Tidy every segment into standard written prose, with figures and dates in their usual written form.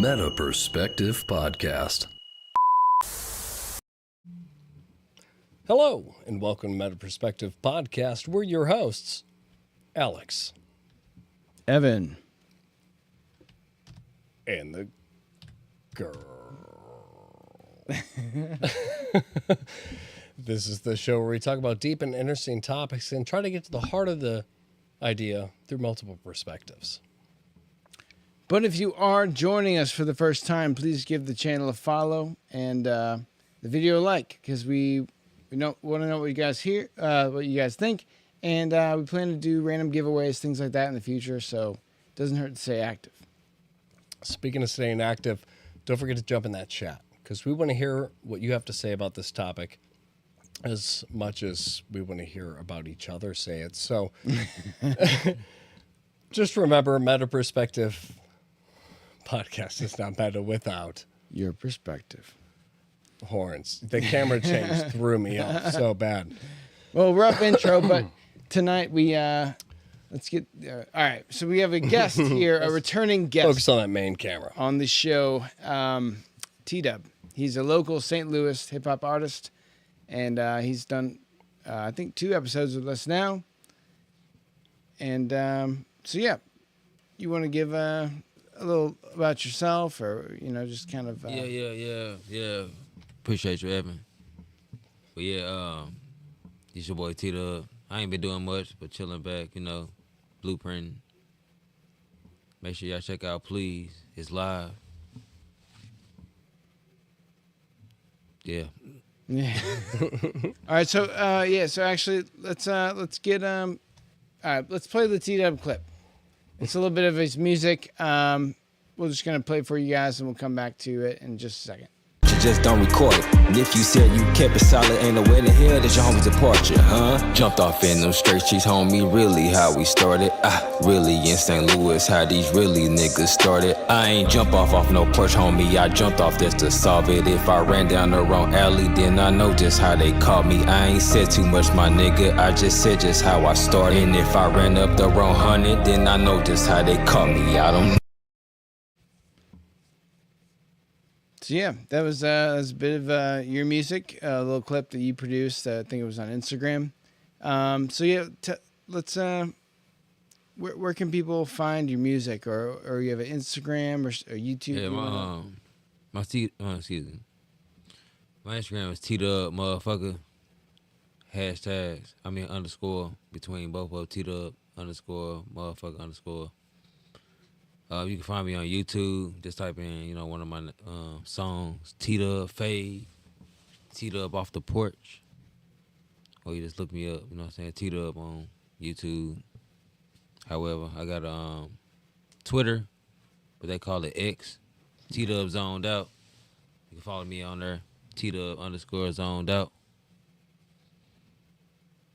Meta Perspective Podcast. Hello, and welcome to Meta Perspective Podcast. We're your hosts, Alex. Evan. And the girl. This is the show where we talk about deep and interesting topics and try to get to the heart of the idea through multiple perspectives. But if you are joining us for the first time, please give the channel a follow and the video a like, because we want to know what you guys what you guys think, and we plan to do random giveaways, things like that in the future, so it doesn't hurt to stay active. Speaking of staying active, don't forget to jump in that chat, because we want to hear what you have to say about this topic as much as we want to hear about each other say it. So just remember, Meta Perspective Podcast is not meta without Your perspective. horns. The camera change threw me off so bad. Well, rough intro, but tonight we let's get all right. So we have a guest here, a returning guest. Focus on that main camera. On the show, TDUB. He's a local St. Louis hip hop artist, and he's done I think 2 episodes with us now. And so yeah, you want to give a little about yourself, or just kind of Yeah. Appreciate you, Evan. But yeah, it's your boy TDUB. I ain't been doing much, but chilling back, blueprinting. Make sure y'all check out Please. It's live. Yeah. Yeah. All right. So So actually, let's get all right. Let's play the TDUB clip. It's a little bit of his music. We're just gonna play it for you guys, and we'll come back to it in just a second. Just don't record it. And if you said you kept it solid, ain't no way to hell that's your homie's departure, huh? Jumped off in them straight streets, homie, really how we started. Really in St. Louis, how these really niggas started. I ain't jump off no porch, homie, I jumped off just to solve it. If I ran down the wrong alley, then I know just how they called me. I ain't said too much, my nigga, I just said just how I started. And if I ran up the wrong 100, then I know just how they called me. I don't know. So yeah, that was a bit of your music, a little clip that you produced. I think it was on Instagram. So yeah, let's. Where can people find your music, or you have an Instagram or YouTube? Yeah, my Instagram is TDUB motherfucker. Hashtags. Underscore between both of TDUB underscore motherfucker underscore. You can find me on YouTube. Just type in, one of my songs, TDUB Fade, TDUB Off the Porch. Or you just look me up, TDUB on YouTube. However, I got Twitter, but they call it X, TDUB Zoned Out. You can follow me on there, TDUB underscore Zoned Out.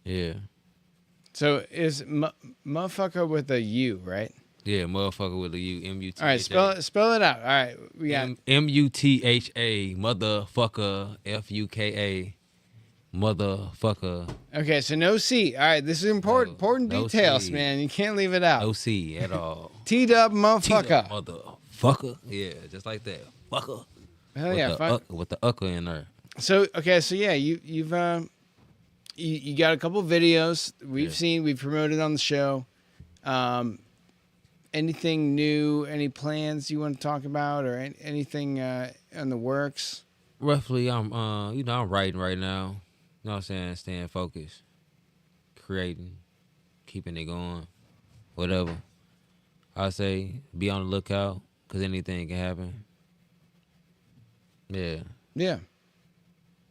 Yeah. So is motherfucker with a U, right? Yeah, motherfucker with a U, M-U-T-H-A. All right, spell it out. All right, we got M-U-T-H-A, motherfucker, F-U-K-A, motherfucker. Okay, so no C. All right, this is important No details, C. man. You can't leave it out. No C at all. TDUB motherfucker. Motherfucker. Yeah, just like that. Fucker. Hell with yeah, the fun. with the ucker in there. So yeah, you've you got a couple videos we've promoted on the show. Anything new? Any plans you want to talk about, or anything in the works? Roughly, I'm writing right now. You know what I'm saying? Staying focused, creating, keeping it going, whatever. I say be on the lookout, because anything can happen. Yeah. Yeah.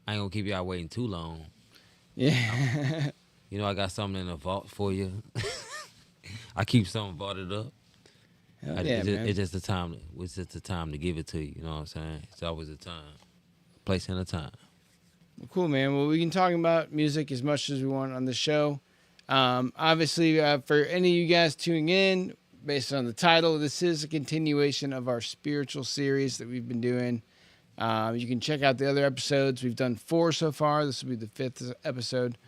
I ain't gonna keep y'all waiting too long. Yeah. I got something in the vault for you. I keep something vaulted up. Man. It's just the time. It's just the time to give it to you. You know what I'm saying? It's always a time, place, and a time. Well, cool, man. Well, we can talk about music as much as we want on the show. Obviously, for any of you guys tuning in, based on the title, this is a continuation of our spiritual series that we've been doing. You can check out the other episodes. We've done 4 so far. This will be the 5th episode.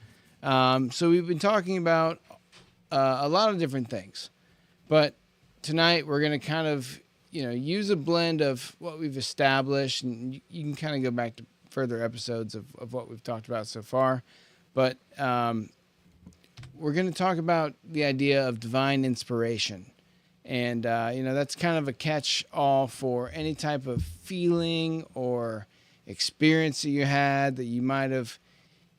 So we've been talking about a lot of different things. But tonight we're going to kind of, use a blend of what we've established, and you can kind of go back to further episodes of what we've talked about so far. But we're going to talk about the idea of divine inspiration. And, that's kind of a catch-all for any type of feeling or experience that you had that you might have,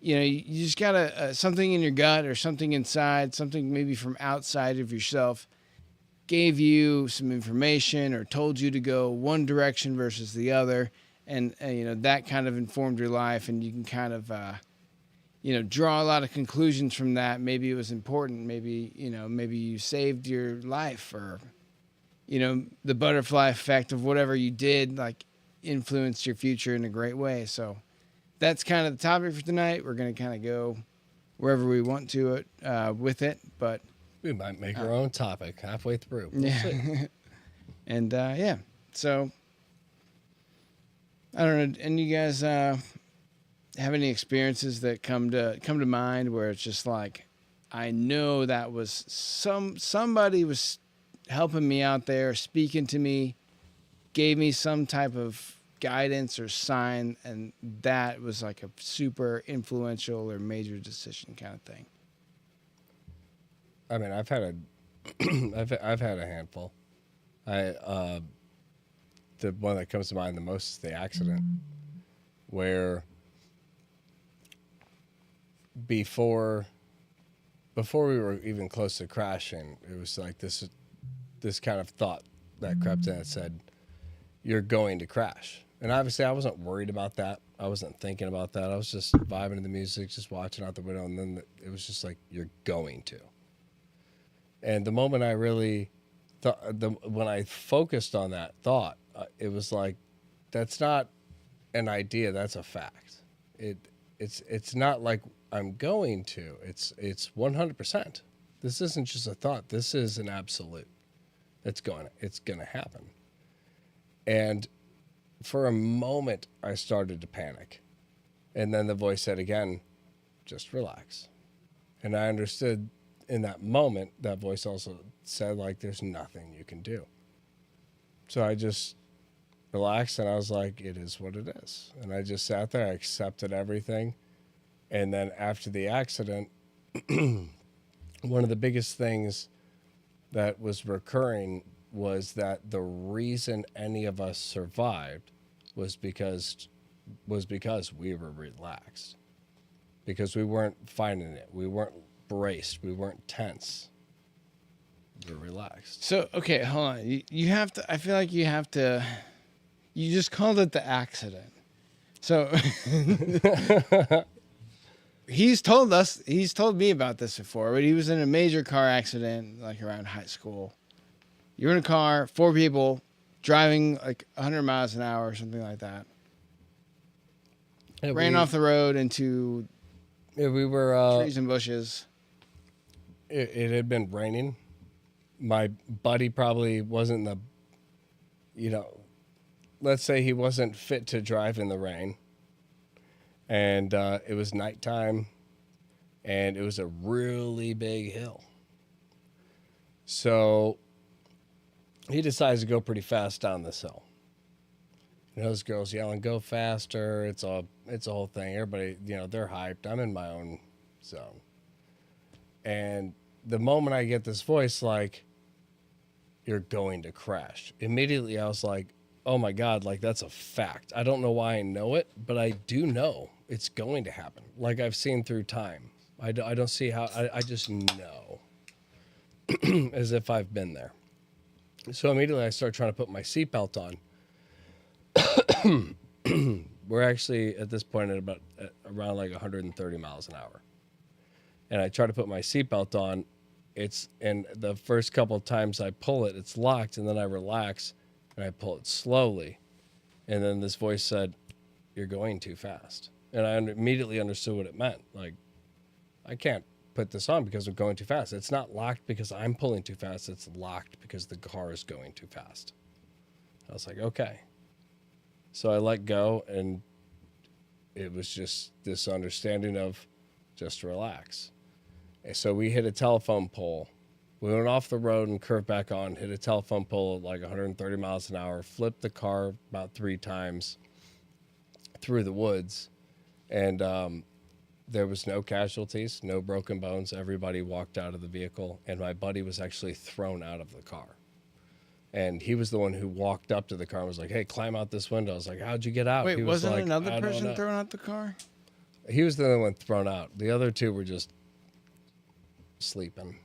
you just got something in your gut or something inside, something maybe from outside of yourself gave you some information or told you to go one direction versus the other. And that kind of informed your life, and you can kind of, draw a lot of conclusions from that. Maybe it was important. Maybe you saved your life, or, the butterfly effect of whatever you did, like, influenced your future in a great way. So that's kind of the topic for tonight. We're going to kind of go wherever we want to with it, but we might make our own topic halfway through. We'll yeah. see. And so I don't know. And you guys have any experiences that come to mind where it's just like, I know that was somebody was helping me out there, speaking to me, gave me some type of guidance or sign, and that was like a super influential or major decision kind of thing. I mean, I've had a handful. The one that comes to mind the most is the accident, where before we were even close to crashing, it was like this kind of thought that crept in that said, "You're going to crash." And obviously, I wasn't worried about that. I wasn't thinking about that. I was just vibing to the music, just watching out the window, and then it was just like, "You're going to." And the moment I really thought, when I focused on that thought, it was like, that's not an idea, that's a fact. It's not like I'm going to. It's 100%. This isn't just a thought. This is an absolute. It's going to happen. And for a moment, I started to panic. And then the voice said again, "Just relax." And I understood in that moment, that voice also said, like, there's nothing you can do. So I just relaxed, and I was like, it is what it is. And I just sat there, I accepted everything. And then after the accident, one of the biggest things that was recurring was that the reason any of us survived was because we were relaxed. Because we weren't fighting it. We weren't braced. We weren't tense. We were relaxed. So, okay, hold on. You have to, I feel like you have to, you just called it the accident. So he's told me about this before, but he was in a major car accident, like around high school. You're in a car, 4 people, driving like 100 miles an hour or something like that. Yeah, Ran off the road into we were trees and bushes. It had been raining. My buddy probably wasn't let's say he wasn't fit to drive in the rain. And it was nighttime, and it was a really big hill. So he decides to go pretty fast down this hill. Those girls yelling, "Go faster." It's a whole thing. Everybody, they're hyped. I'm in my own zone. And the moment I get this voice, like, "You're going to crash," immediately I was like, oh my God, like, that's a fact. I don't know why I know it, but I do know it's going to happen. Like, I've seen through time. I don't see how, I just know as if I've been there. So immediately I start trying to put my seatbelt on. We're actually at this point at around like 130 miles an hour. And I try to put my seatbelt on. And the first couple of times I pull it, it's locked, and then I relax and I pull it slowly. And then this voice said, "You're going too fast." And I immediately understood what it meant. Like, I can't put this on because I'm going too fast. It's not locked because I'm pulling too fast. It's locked because the car is going too fast. I was like, okay. So I let go, and it was just this understanding of just relax. And so we hit a telephone pole, We went off the road and curved back on, hit a telephone pole at like 130 miles an hour, flipped the car about 3 times through the woods. And there was no casualties, no broken bones. Everybody walked out of the vehicle. And my buddy was actually thrown out of the car. And he was the one who walked up to the car and was like, hey, climb out this window. I was like, how'd you get out? Wait, He was wasn't like, another "I don't person know." thrown out the car? He was the only one thrown out. The other 2 were just sleeping.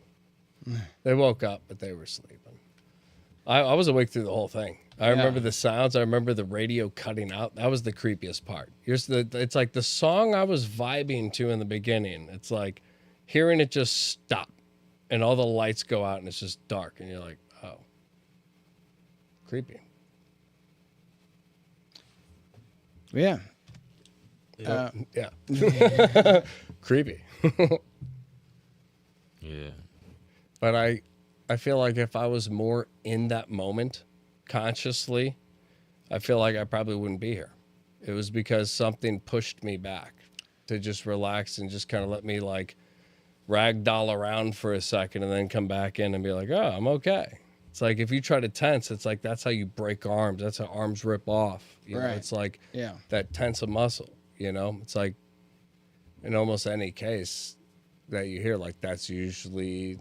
They woke up, but they were sleeping. I was awake through the whole thing. I remember the sounds. I remember the radio cutting out. That was the creepiest part. It's like the song I was vibing to in the beginning. It's like hearing it just stop and all the lights go out and it's just dark. And you're like, oh, creepy. Yeah. Yeah. Creepy. Yeah. But I feel like if I was more in that moment consciously, I feel like I probably wouldn't be here. It was because something pushed me back to just relax and just kind of let me like ragdoll around for a second and then come back in and be like, oh, I'm okay. It's like if you try to tense, it's like that's how you break arms. That's how arms rip off. You know, Right. it's like Yeah. that tense a muscle, you know? It's like in almost any case that you hear, like that's usually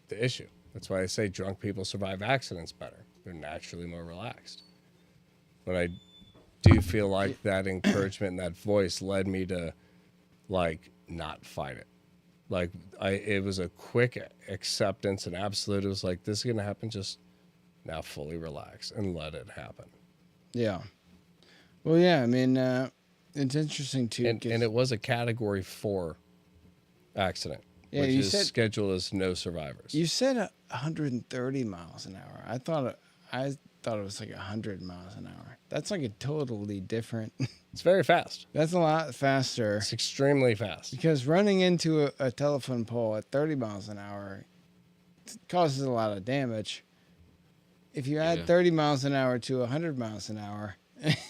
the issue. That's why I say drunk people survive accidents better. They're naturally more relaxed. But I do feel like that encouragement and that voice led me to like not fight it. Like it was a quick acceptance and absolute. It was like, this is going to happen. Just now fully relax and let it happen. Yeah. Well, yeah, I mean, it's interesting too. And it was a category 4 accident, Yeah, which you is said- scheduled as no survivors. You said 130 miles an hour. I thought it was like 100 miles an hour. That's like a totally different. It's very fast. That's a lot faster. It's extremely fast. Because running into a telephone pole at 30 miles an hour causes a lot of damage. If you add Yeah. 30 miles an hour to 100 miles an hour,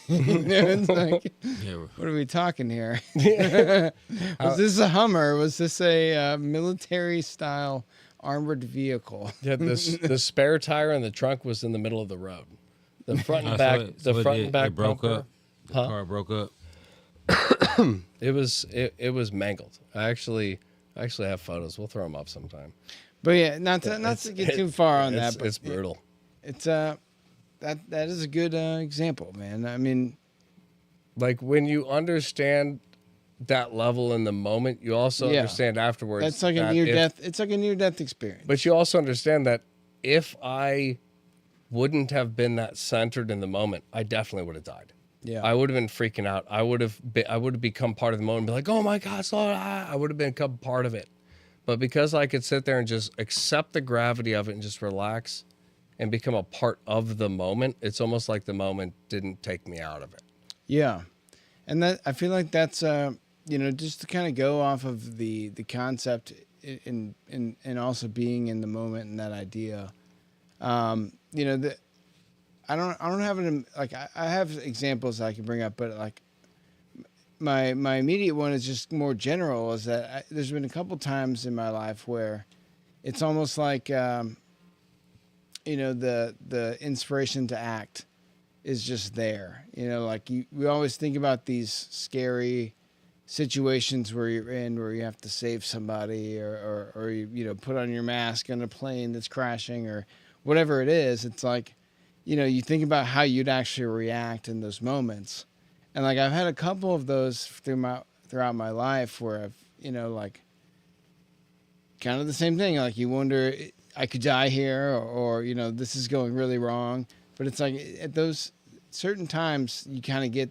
it's like, Yeah. what are we talking here? Was this a Hummer? Was this a military-style armored vehicle? Yeah, the spare tire in the trunk was in the middle of the road. The front and back, it broke bumper, up. The car broke up. It was mangled. I actually have photos. We'll throw them up sometime. But yeah, not to get too far on that, but It's brutal. it's that is a good example, man. I mean, Like when you understand that level in the moment, you also Yeah. understand afterwards. that's like a that near if- death. It's like a near death experience. But you also understand that if I wouldn't have been that centered in the moment, I definitely would have died. Yeah. I would have been freaking out. I would have become part of the moment and be like, oh my God, Lord, I would have become part of it. But because I could sit there and just accept the gravity of it and just relax and become a part of the moment, it's almost like the moment didn't take me out of it. Yeah, and that I feel like that's just to kind of go off of the concept in also being in the moment and that idea. That I don't have it like I have examples I can bring up, but like my immediate one is just more general. Is that there's been a couple times in my life where it's almost like the inspiration to act is just there. Like we always think about these scary situations where you're in where you have to save somebody or you put on your mask on a plane that's crashing or whatever it is. It's like, you think about how you'd actually react in those moments. And like I've had a couple of those throughout my life where I've, like kind of the same thing. Like you wonder, I could die here or this is going really wrong. But it's like at those certain times you kind of get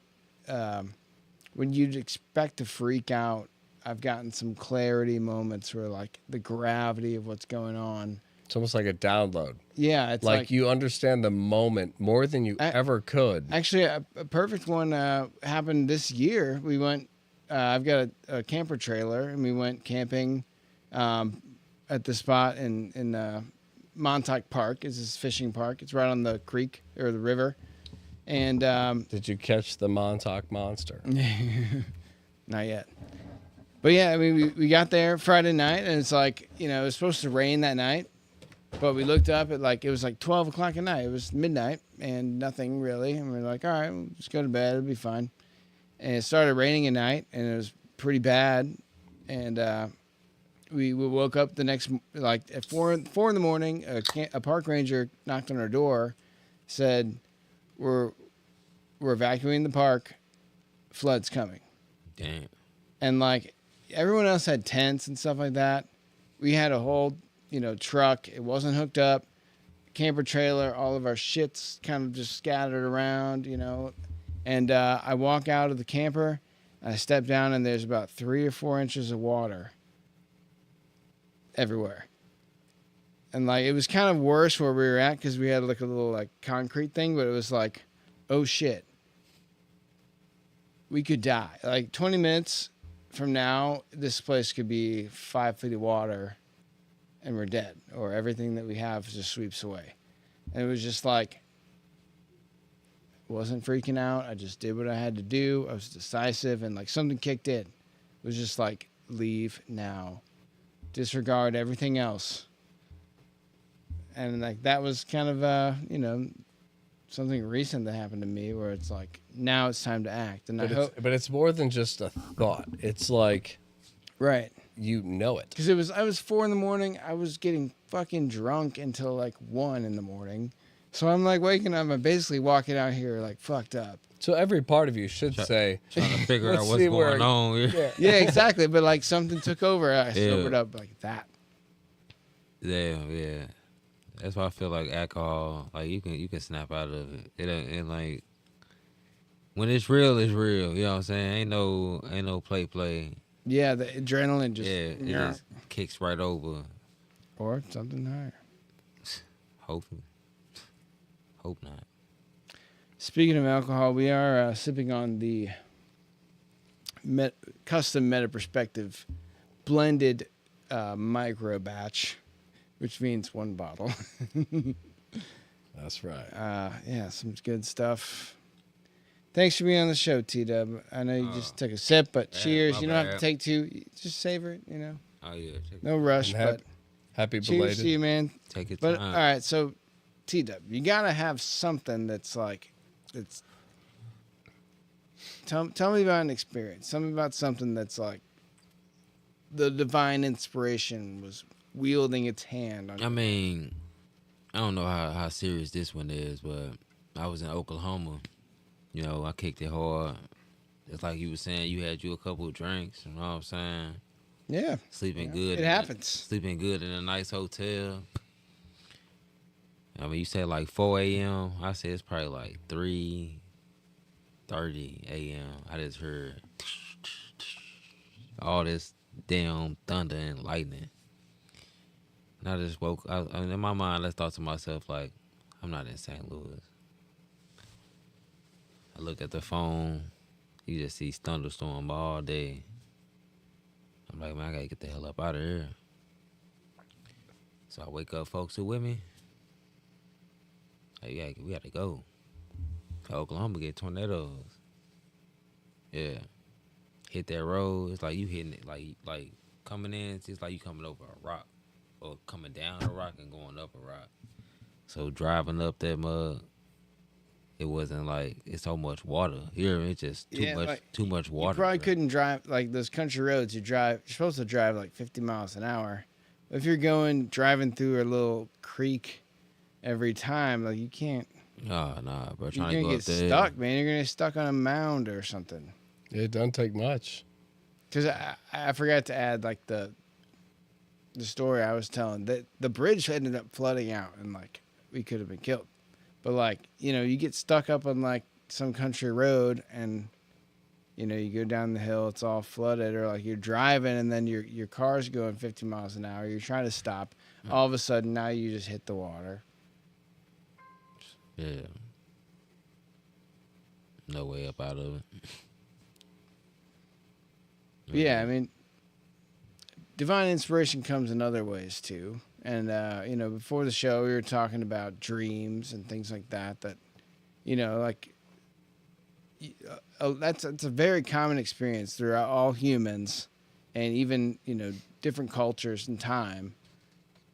when you'd expect to freak out. I've gotten some clarity moments where like the gravity of what's going on. It's almost like a download. Yeah, it's Like you understand the moment more than you ever could. Actually, a perfect one happened this year. We went. I've got a camper trailer, and we went camping at the spot in Montauk Park. It's this fishing park. It's right on the creek or the river. And Did you catch the Montauk monster? not yet. But yeah, I mean, we got there Friday night, and it's like it was supposed to rain that night. But we looked up at it was like 12 o'clock at night. It was midnight and nothing really. And we were like, all right, we'll just go to bed. It'll be fine. And it started raining at night, and it was pretty bad. And we woke up the next, at 4 in the morning, a park ranger knocked on our door, said, we're evacuating the park, flood's coming. Damn. And everyone else had tents and stuff like that. We had a whole, truck. It wasn't hooked up. Camper trailer. All of our shit's kind of just scattered around, And I walk out of the camper. I step down, and there's about 3 or 4 inches of water everywhere. And it was kind of worse where we were at because we had a little concrete thing, but it was oh shit, we could die. 20 minutes from now, this place could be 5 feet of water, and we're dead, or everything that we have just sweeps away. And it was just wasn't freaking out. I just did what I had to do. I was decisive, and something kicked in. It was just leave now, disregard everything else. And that was kind of something recent that happened to me where it's now it's time to act. And but it's more than just a thought. It's right. It. Because I was 4 in the morning. I was getting fucking drunk until 1 in the morning. So I'm waking up. I'm basically walking out here fucked up. So every part of you should say, trying to figure out let's what's see going on. Yeah, exactly. But something took over. I sobered up like that. Yeah. That's why I feel like alcohol, you can snap out of it. It when it's real, it's real. You know what I'm saying? Ain't no play. Yeah, the adrenaline just it just kicks right over. Or something higher. Hopefully. Hope not. Speaking of alcohol, we are sipping on the custom Meta Perspective blended micro batch, which means 1 bottle. That's right. Yeah, some good stuff. Thanks for being on the show, TDUB. I know you just took a sip, but cheers. You don't have to take 2. Just savor it, Oh, yeah. No rush, but happy cheers belated. to you, man. Take your But time. all right, so TDUB, you gotta have something that's it's. Tell me about an experience. Tell me about something that's the divine inspiration was wielding its hand on. I mean, I don't know how serious this one is, but I was in Oklahoma. I kicked it hard. It's like you were saying, you had a couple of drinks. You know what I'm saying? Yeah. Sleeping good. It happens. Sleeping good in a nice hotel. I mean, you said 4 a.m. I said it's probably 3:30 a.m. I just heard all this damn thunder and lightning. And I just woke up. In my mind, I thought to myself, I'm not in St. Louis. I look at the phone. You just see thunderstorm all day. I'm like, man, I gotta get the hell up out of here. So I wake up folks who with me. Like, we gotta go. Oklahoma get tornadoes. Yeah. Hit that road. It's like you hitting it. Like coming in, it's like you coming over a rock. Or coming down a rock and going up a rock. So driving up that mud, it wasn't it's so much water. Here it's just too much water. You probably couldn't drive those country roads. You're supposed to drive 50 miles an hour. If you're driving through a little creek every time, you can't. Nah, bro. You're gonna get stuck, man. You're gonna get stuck on a mound or something. It doesn't take much. Because I forgot to add the story I was telling that the bridge ended up flooding out and we could have been killed. But you get stuck up on some country road and you go down the hill, it's all flooded, or you're driving and then your car's going 50 miles an hour. You're trying to stop. All of a sudden now you just hit the water. Yeah. No way up out of it. Yeah, I mean, divine inspiration comes in other ways too. And before the show, we were talking about dreams and things like that. That's a very common experience throughout all humans, and even different cultures and time.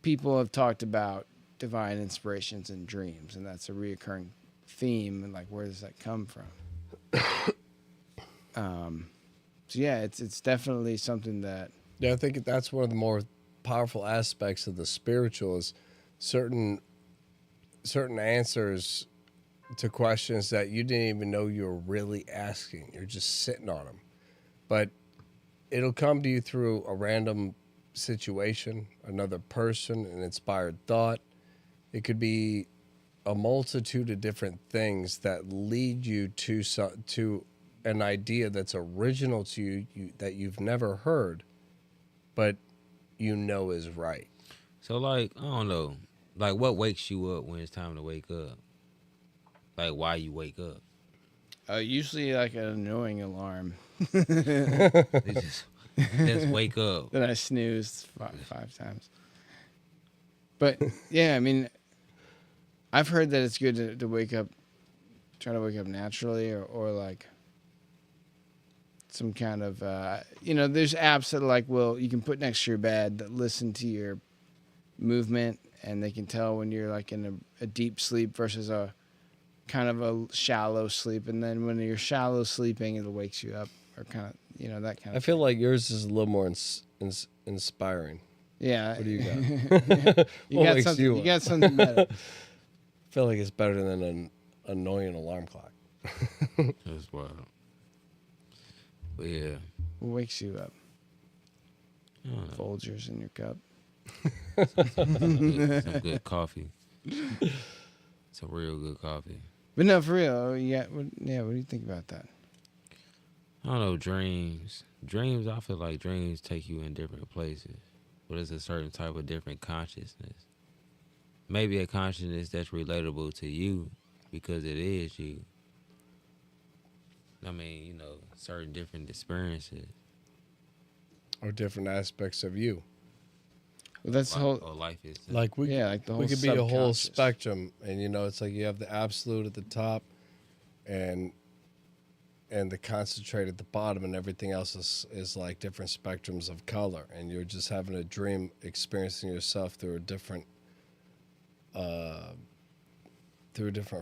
People have talked about divine inspirations and dreams, and that's a reoccurring theme. And like, where does that come from? So yeah, it's definitely something that Yeah, I think that's one of the more powerful aspects of the spiritual is certain answers to questions that you didn't even know you were really asking. You're just sitting on them. But it'll come to you through a random situation, another person, an inspired thought. It could be a multitude of different things that lead you to an idea that's original to you that you've never heard, but you know is right. So like, I don't know, like what wakes you up when it's time to wake up? Like why you wake up? usually like an annoying alarm. They just wake up. Then I snooze five times. But yeah, I mean, I've heard that it's good to wake up, try to wake up naturally, or like some kind of, there's apps that like, you can put next to your bed that listen to your movement, and they can tell when you're like in a deep sleep versus a kind of a shallow sleep. And then when you're shallow sleeping, it wakes you up, or kind of, that kind of I feel like yours is a little more inspiring. Yeah. What do you got? You What got wakes something. you You up? got something better. I feel like it's better than an annoying alarm clock. That's wild. But yeah, What wakes you up? I don't know. Folgers in your cup. Some good coffee. Some real good coffee. But no, for real. What do you think about that? I don't know, dreams. Dreams, I feel like dreams take you in different places. But it's a certain type of different consciousness. Maybe a consciousness that's relatable to you because it is you. I mean, certain different experiences. Or different aspects of you. Well, that's the whole. Or life is. Like Like the whole. we could be a whole subconscious. spectrum, and it's like you have the absolute at the top, and the concentrate at the bottom, and everything else is like different spectrums of color, and you're just having a dream, experiencing yourself through a different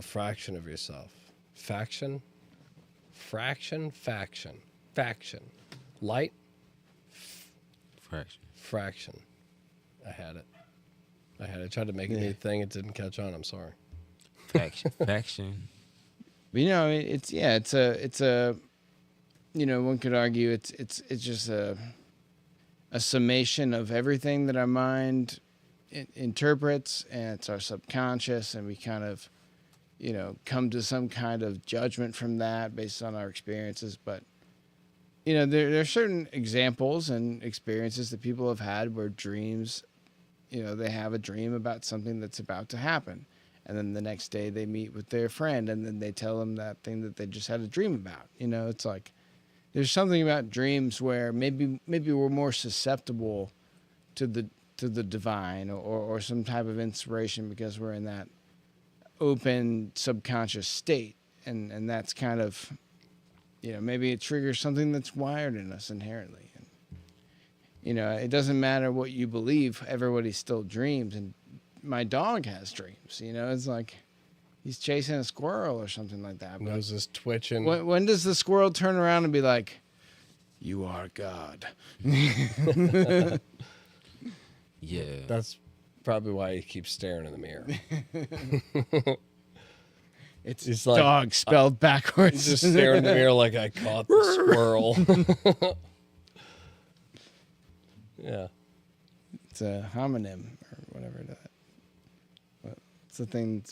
fraction of yourself. Faction, light, fraction. I had it. I tried to make a new thing. It didn't catch on. I'm sorry. Faction. But it's a one could argue it's just a summation of everything that our mind interprets, and it's our subconscious, and we kind of come to some kind of judgment from that based on our experiences. But there are certain examples and experiences that people have had where dreams, they have a dream about something that's about to happen. And then the next day they meet with their friend, and then they tell them that thing that they just had a dream about. It's like there's something about dreams where maybe we're more susceptible to the divine or some type of inspiration because we're in that open subconscious state. And that's kind of, maybe it triggers something that's wired in us inherently. And, it doesn't matter what you believe, everybody still dreams. And my dog has dreams, it's like he's chasing a squirrel or something like that. But Nose is twitching. when does the squirrel turn around and be like, "You are God"? Yeah. That's probably why he keeps staring in the mirror. It's like, dog spelled backwards. He's just staring in the mirror like I caught the squirrel. Yeah. It's a homonym or whatever that. But it's the thing.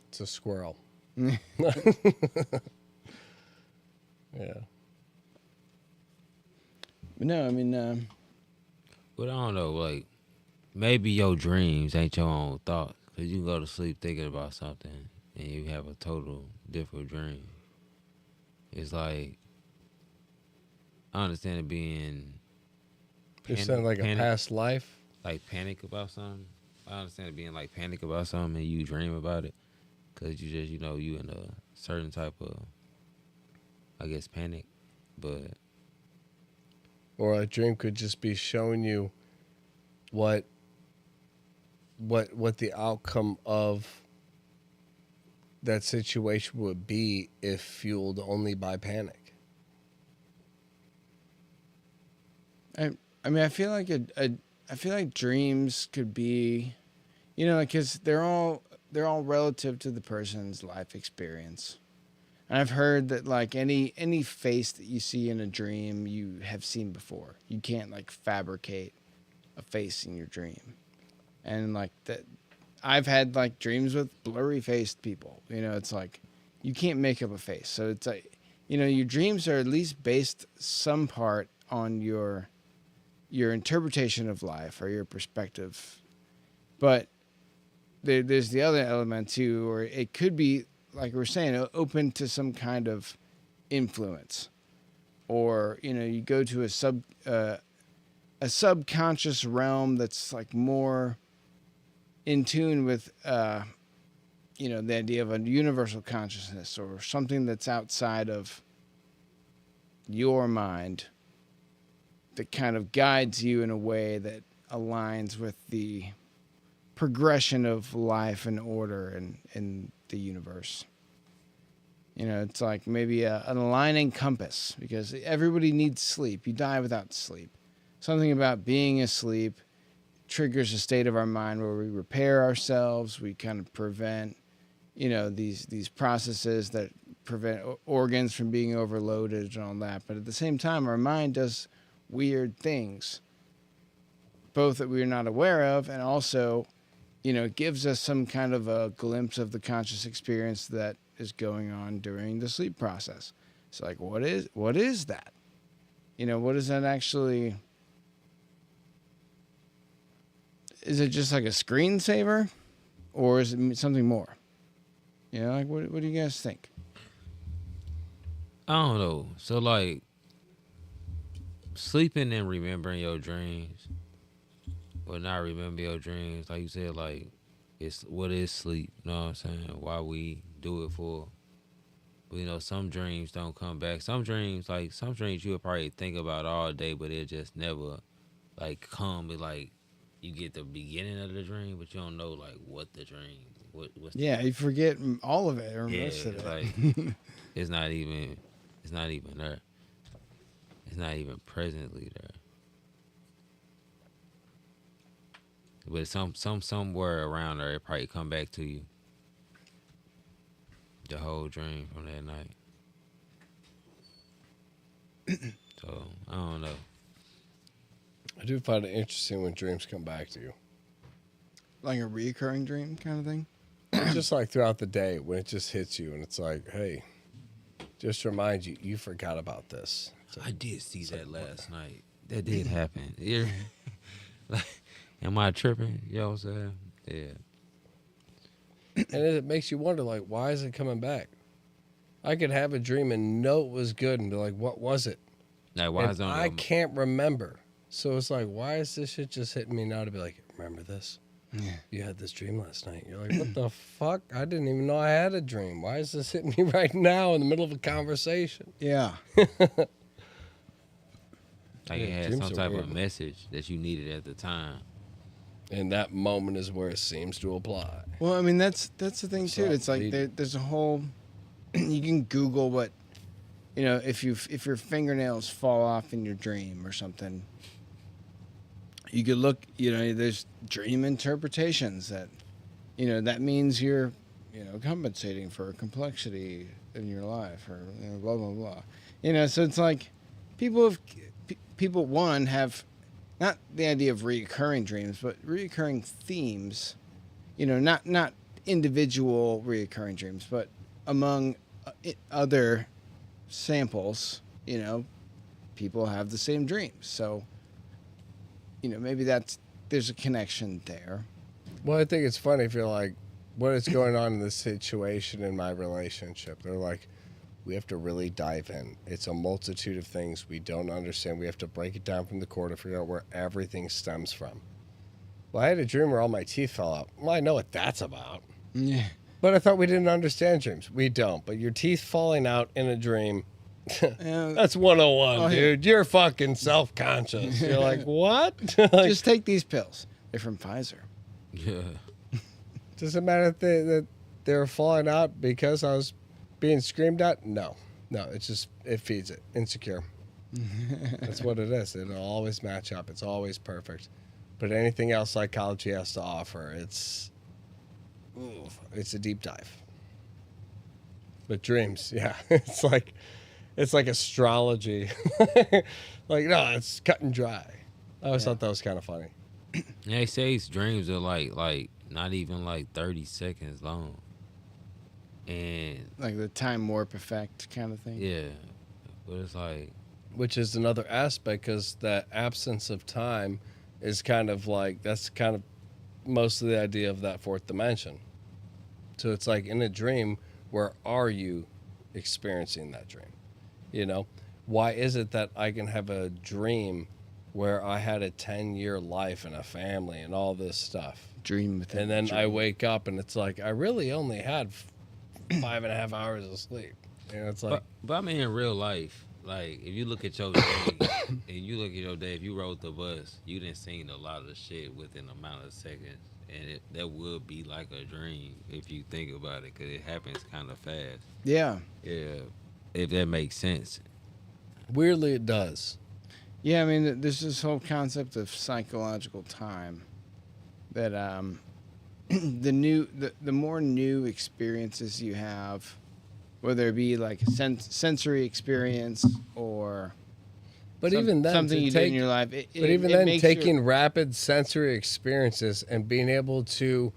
It's a squirrel. Yeah. But no, I mean, But I don't know, like, maybe your dreams ain't your own thoughts. Because you can go to sleep thinking about something and you have a total different dream. It's like, I understand it being You're saying like a past life? Like panic about something. I understand it being like panic about something and you dream about it. Because you just, you in a certain type of, I guess, panic. But Or a dream could just be showing you what what the outcome of that situation would be if fueled only by panic. I mean, I feel like I feel like dreams could be, you know, because they're all relative to the person's life experience. And I've heard that like any face that you see in a dream you have seen before. You can't like fabricate a face in your dream. And like that, I've had like dreams with blurry faced people. You know, it's like you can't make up a face. So it's like, you know, your dreams are at least based some part on your interpretation of life or your perspective. But there's the other element too, or it could be, like we were saying, open to some kind of influence, or you know, you go to a subconscious realm that's like more in tune with you know, the idea of a universal consciousness or something that's outside of your mind that kind of guides you in a way that aligns with the progression of life and order in the universe. You know, it's like maybe an aligning compass, because everybody needs sleep. You die without sleep. Something about being asleep triggers a state of our mind where we repair ourselves. We kind of prevent, you know, these processes that prevent organs from being overloaded and all that. But at the same time, our mind does weird things, both that we're not aware of, and also, you know, it gives us some kind of a glimpse of the conscious experience that is going on during the sleep process. It's like, what is that? You know, what is that actually? Is it just like a screensaver, or is it something more? You know, like what do you guys think? I don't know. So like sleeping and remembering your dreams, or not remember your dreams, like you said, like it's what is sleep? You know what I'm saying? Why we do it for? But, you know, some dreams don't come back. Some dreams you would probably think about all day, but it just never like come. But like you get the beginning of the dream, but you don't know like what the dream. What's you forget all of it or most of it. Like it's not even there. It's not even presently there. But somewhere around there, it probably come back to you. The whole dream from that night. So I don't know. I do find it interesting when dreams come back to you. Like a reoccurring dream kind of thing? Just like throughout the day when it just hits you and it's like, hey, just to remind you, you forgot about this. I did see that last night. That did happen. Yeah. Like, am I tripping? You know what I'm saying? Yeah. And it makes you wonder, like, why is it coming back? I could have a dream and know it was good and be like, what was it? Like, why is it I can't remember. So it's like, why is this shit just hitting me now to be like, remember this? Yeah. You had this dream last night. You're like, what the fuck? I didn't even know I had a dream. Why is this hitting me right now in the middle of a conversation? Yeah. Like it had some type of message that you needed at the time. And that moment is where it seems to apply. Well, I mean, that's the thing too. It's like there's a whole. You can Google what, you know, if your fingernails fall off in your dream or something. You could look. You know, there's dream interpretations that, you know, that means you're, you know, compensating for complexity in your life or, you know, blah blah blah. You know, so it's like people have not the idea of reoccurring dreams, but reoccurring themes. You know, not individual reoccurring dreams, but among other samples, you know, people have the same dreams. So, you know, maybe there's a connection there. Well, I think it's funny if you're like, what is going on in this situation in my relationship? They're like, we have to really dive in. It's a multitude of things we don't understand. We have to break it down from the core to figure out where everything stems from. Well, I had a dream where all my teeth fell out. Well, I know what that's about. Yeah. But I thought we didn't understand dreams. We don't. But your teeth falling out in a dream, that's 101, dude. You're fucking self-conscious. You're like, what? Like, just take these pills. They're from Pfizer. Yeah. Does it matter that they were falling out because I was being screamed at? No. It feeds it. Insecure. That's what it is. It'll always match up. It's always perfect. But anything else psychology has to offer, it's a deep dive. But dreams, yeah, it's like astrology. Like, no, it's cut and dry. I always thought that was kind of funny. They say dreams are like not even like 30 seconds long. And Like the time warp effect kind of thing. yeah, but it's like, Which is another aspect, because that absence of time is kind of like, that's kind of most of the idea of that fourth dimension. So it's like in a dream, where are you experiencing that dream? You know, why is it that I can have a dream where I had a 10-year life and a family and all this stuff, Dream within and then dream. I wake up and it's like I really only had 5.5 hours of sleep. You know, it's like, but I mean in real life, like if you look at your day, if you rode the bus, you didn't seen a lot of shit within a amount of seconds, and that would be like a dream if you think about it, because it happens kind of fast. Yeah. Yeah, if that makes sense. weirdly, it does. Yeah, I mean, there's this whole concept of psychological time that the more new experiences you have, whether it be like a sensory experience or But even then, something to you did in take- your life, But even then, taking rapid sensory experiences and being able to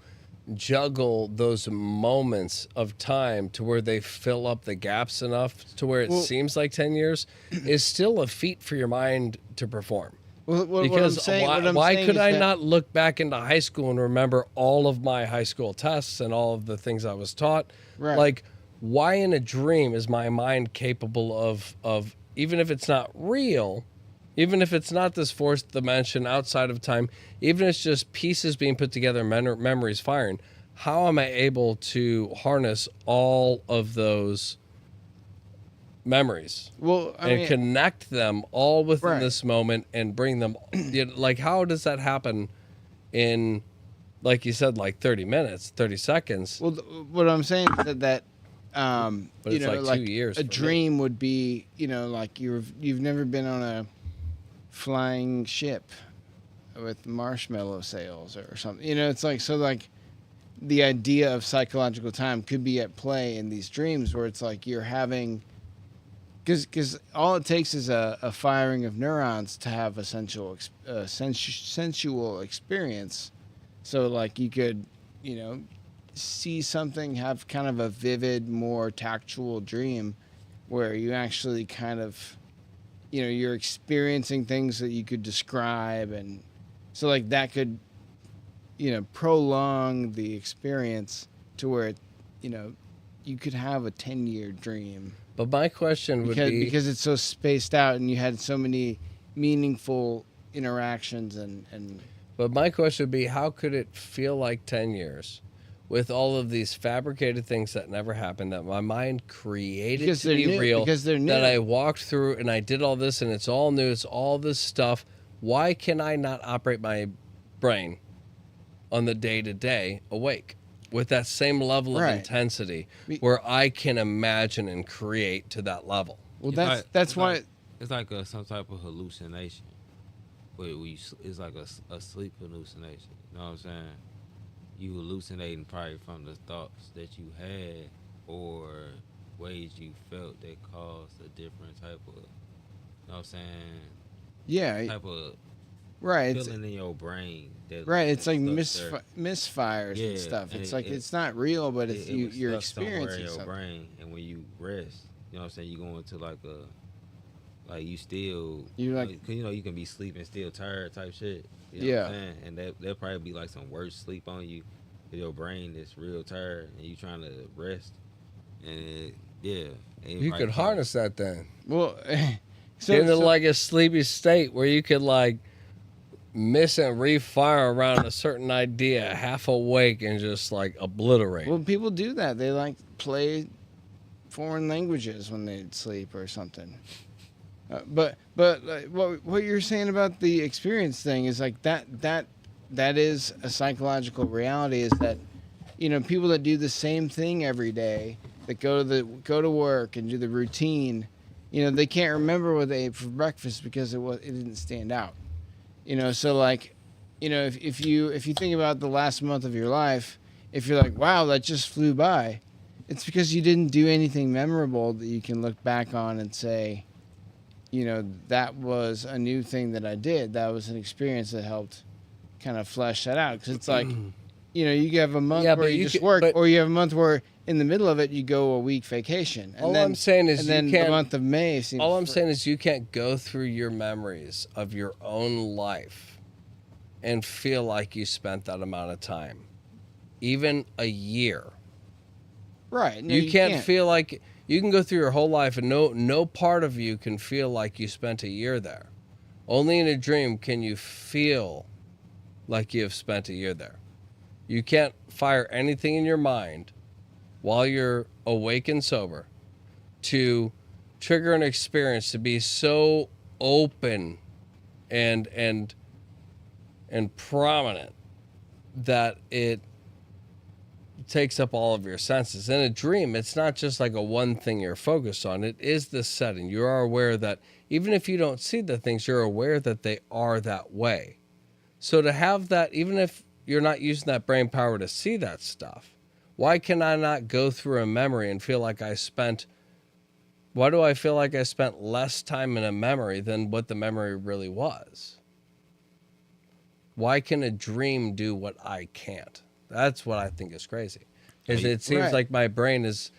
juggle those moments of time to where they fill up the gaps enough to where it seems like 10 years is still a feat for your mind to perform. Because why could I not look back into high school and remember all of my high school tests and all of the things I was taught? Right. Like, why in a dream is my mind capable of even if it's not real, even if it's not this fourth dimension outside of time, even if it's just pieces being put together, memories firing, how am I able to harness all of those memories and connect them all within this moment and bring them, like, how does that happen in, like you said, like 30 minutes, 30 seconds? Well, what I'm saying is that But it's like 2 years A for me. dream would be, like you've never been on a flying ship with marshmallow sails or something. It's like, so like the idea of psychological time could be at play in these dreams where it's like you're having, because all it takes is a firing of neurons to have a sensual experience. So like you could, see something, have kind of a vivid, more tactual dream where you actually kind of, you're experiencing things that you could describe. And so like that could, prolong the experience to where, you could have a 10-year dream. But my question would be... Because it's so spaced out and you had so many meaningful interactions and But my question would be, how could it feel like 10 years with all of these fabricated things that never happened, that my mind created Because to they're be new, real, because they're new. that I walked through and I did all this and it's all new, it's all this stuff. Why can I not operate my brain on the day-to-day awake with that same level of Right. intensity where I can imagine and create to that level? well, It's that's why. it's like some type of hallucination. But it's like a sleep hallucination. You know what I'm saying? You hallucinating probably from the thoughts that you had or ways you felt that caused a different type of, you know what I'm saying? Yeah, Type of right. It's, feeling in your brain. right. It's like stuck there. misfires Yeah, and stuff. It's and like it- it's not real, but it's It was you're stuck somewhere experiencing in your something. brain, and when you rest, you know what I'm saying, you go into like you still, You like- cause you can be sleeping still tired type shit. You know Yeah. what I'm saying? And that probably be like some worse sleep on you, 'cause your brain is real tired and you trying to rest, and You probably could harness that then. Well, Get into like a sleepy state where you could like miss and refire around a certain idea, half awake and just like obliterate. well, people do that. They like play foreign languages when they sleep or something. But like, what you're saying about the experience thing is like that that is a psychological reality, is that, you know, people that do the same thing every day, that go to work and do the routine, you know, they can't remember what they ate for breakfast because it didn't stand out. You know, so like, you know, if you think about the last month of your life, if you're like, wow, that just flew by, it's because you didn't do anything memorable that you can look back on and say, you know, that was a new thing that I did. That was an experience that helped kind of flesh that out. Because it's like, you know, you have a month where you just work, or you have a month where in the middle of it you go a week vacation. And I'm saying is, and then the month of May seems. All I'm saying is you can't go through your memories of your own life and feel like you spent that amount of time, even a year. Right. No, you can't feel like. You can go through your whole life and no part of you can feel like you spent a year there. Only in a dream can you feel like you have spent a year there. You can't fire anything in your mind while you're awake and sober to trigger an experience to be so open and prominent that it takes up all of your senses. In a dream, it's not just like a one thing you're focused on. It is the setting. You are aware that even if you don't see the things, you're aware that they are that way. So to have that, even if you're not using that brain power to see that stuff, why can I not go through a memory and feel like why do I feel like I spent less time in a memory than what the memory really was? Why can a dream do what I can't? That's what I think is crazy. It seems like my brain is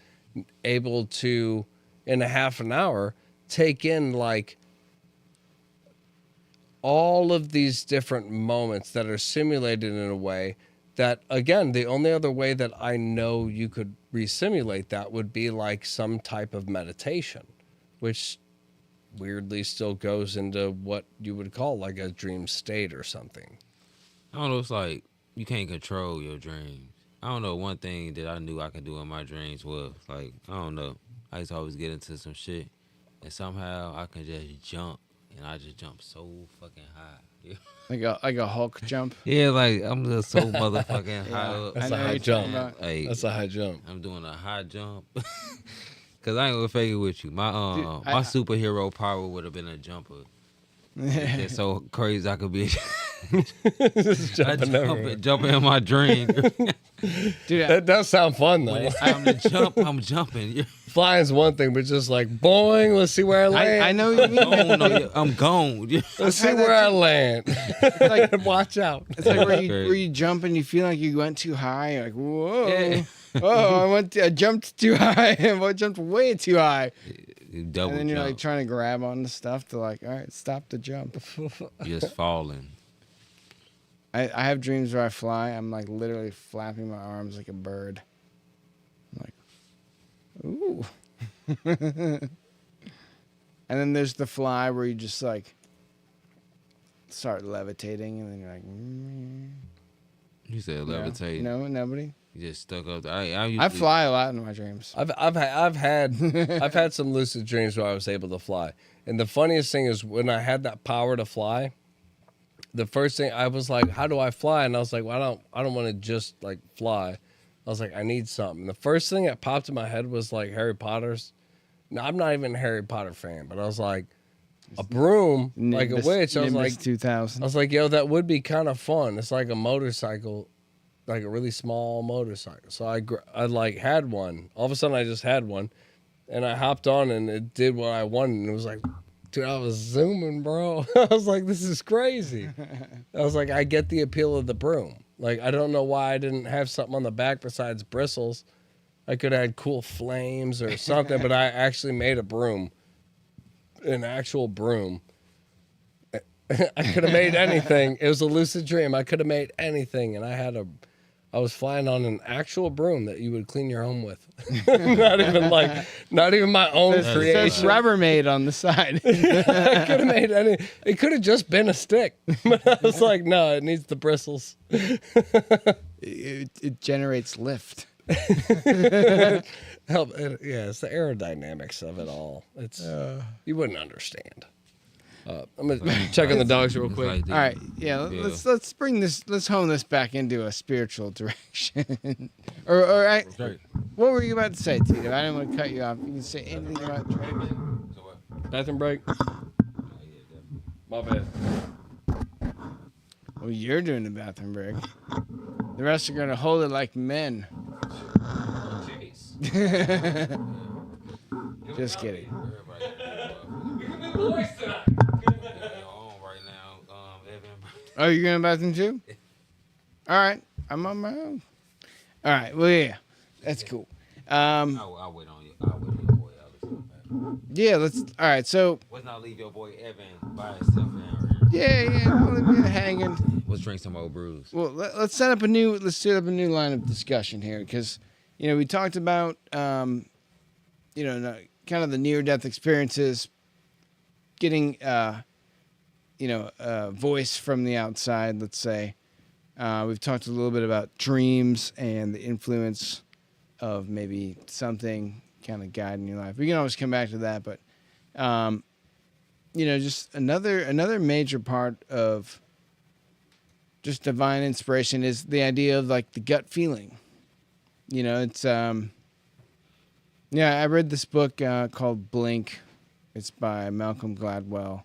able to, in a half an hour, take in like all of these different moments that are simulated in a way that, again, the only other way that I know you could re-simulate that would be like some type of meditation, which weirdly still goes into what you would call like a dream state or something. I don't know. It's like you can't control your dreams. I don't know. One thing that I knew I could do in my dreams was like, I don't know. I used to always get into some shit, and somehow I can just jump, and I just jump so fucking high. Yeah. Like a Hulk jump. Yeah, like I'm just so motherfucking high up. That's a high jump. Like, That's a high jump. I'm doing a high jump. Cause I ain't gonna fake it with you. My my superhero power would have been a jumper. It's so crazy I could be jumping in my dream. Dude, that does sound fun though. When it's time to jump, I'm jumping. Flying's one thing, but just like boing, let's see where I land. I know what you mean. I'm gone. Let's see where I land. Like, watch out. It's like where you jump and you feel like you went too high. You're like, whoa. Yeah. Oh, I jumped too high. I jumped way too high. And then you're like trying to grab onto stuff to like, all right, stop the jump. Just falling. I have dreams where I fly. I'm like literally flapping my arms like a bird. I'm like, ooh. And then there's the fly where you just like start levitating, and then you're like, You said levitate. No, nobody. You just stuck up. I fly a lot in my dreams. I've had some lucid dreams where I was able to fly, and the funniest thing is when I had that power to fly. The first thing I was like, how do I fly? And I was like, well, I don't want to just like fly. I was like, I need something. The first thing that popped in my head was like Harry Potter's. No, I'm not even a Harry Potter fan, but I was like, a broom, like a witch. I was like, 2000. I was like, yo, that would be kind of fun. It's like a motorcycle, like a really small motorcycle. So I like had one. All of a sudden I just had one, and I hopped on and it did what I wanted. And it was like, dude, I was zooming, bro. I was like, this is crazy. I was like, I get the appeal of the broom. Like, I don't know why I didn't have something on the back besides bristles. I could have had cool flames or something, but I actually made a broom, an actual broom. I could have made anything. It was a lucid dream. I could have made anything, and I was flying on an actual broom that you would clean your home with. not even my own creation. It's Rubbermaid on the side. I could have made any. It could have just been a stick. But I was like, no, it needs the bristles. It generates lift. It's the aerodynamics of it all. It's you wouldn't understand. I'm gonna check on the dogs real It's quick. like the- All right, yeah. Yeah. Let's hone this back into a spiritual direction. or what were you about to say, Tito? I didn't want to cut you off. You can say anything about trading. Bathroom break. My bad. Well, you're doing the bathroom break. The rest are gonna hold it like men. Just kidding. Oh, you're going to the bathroom too? All right. I'm on my own. All right. Well, yeah. That's cool. I'll wait on you. I'll wait on your boy Alex. Yeah, let's. All right. So, Let's not leave your boy Evan by himself down yeah. Don't leave me hanging. here. Let's drink some old brews. Well, let's set up a new line of discussion here because, we talked about, kind of the near-death experiences, getting, voice from the outside, let's say. We've talked a little bit about dreams and the influence of maybe something kind of guiding your life. We can always come back to that, but, just another major part of just divine inspiration is the idea of like the gut feeling. It's, I read this book called Blink. It's by Malcolm Gladwell.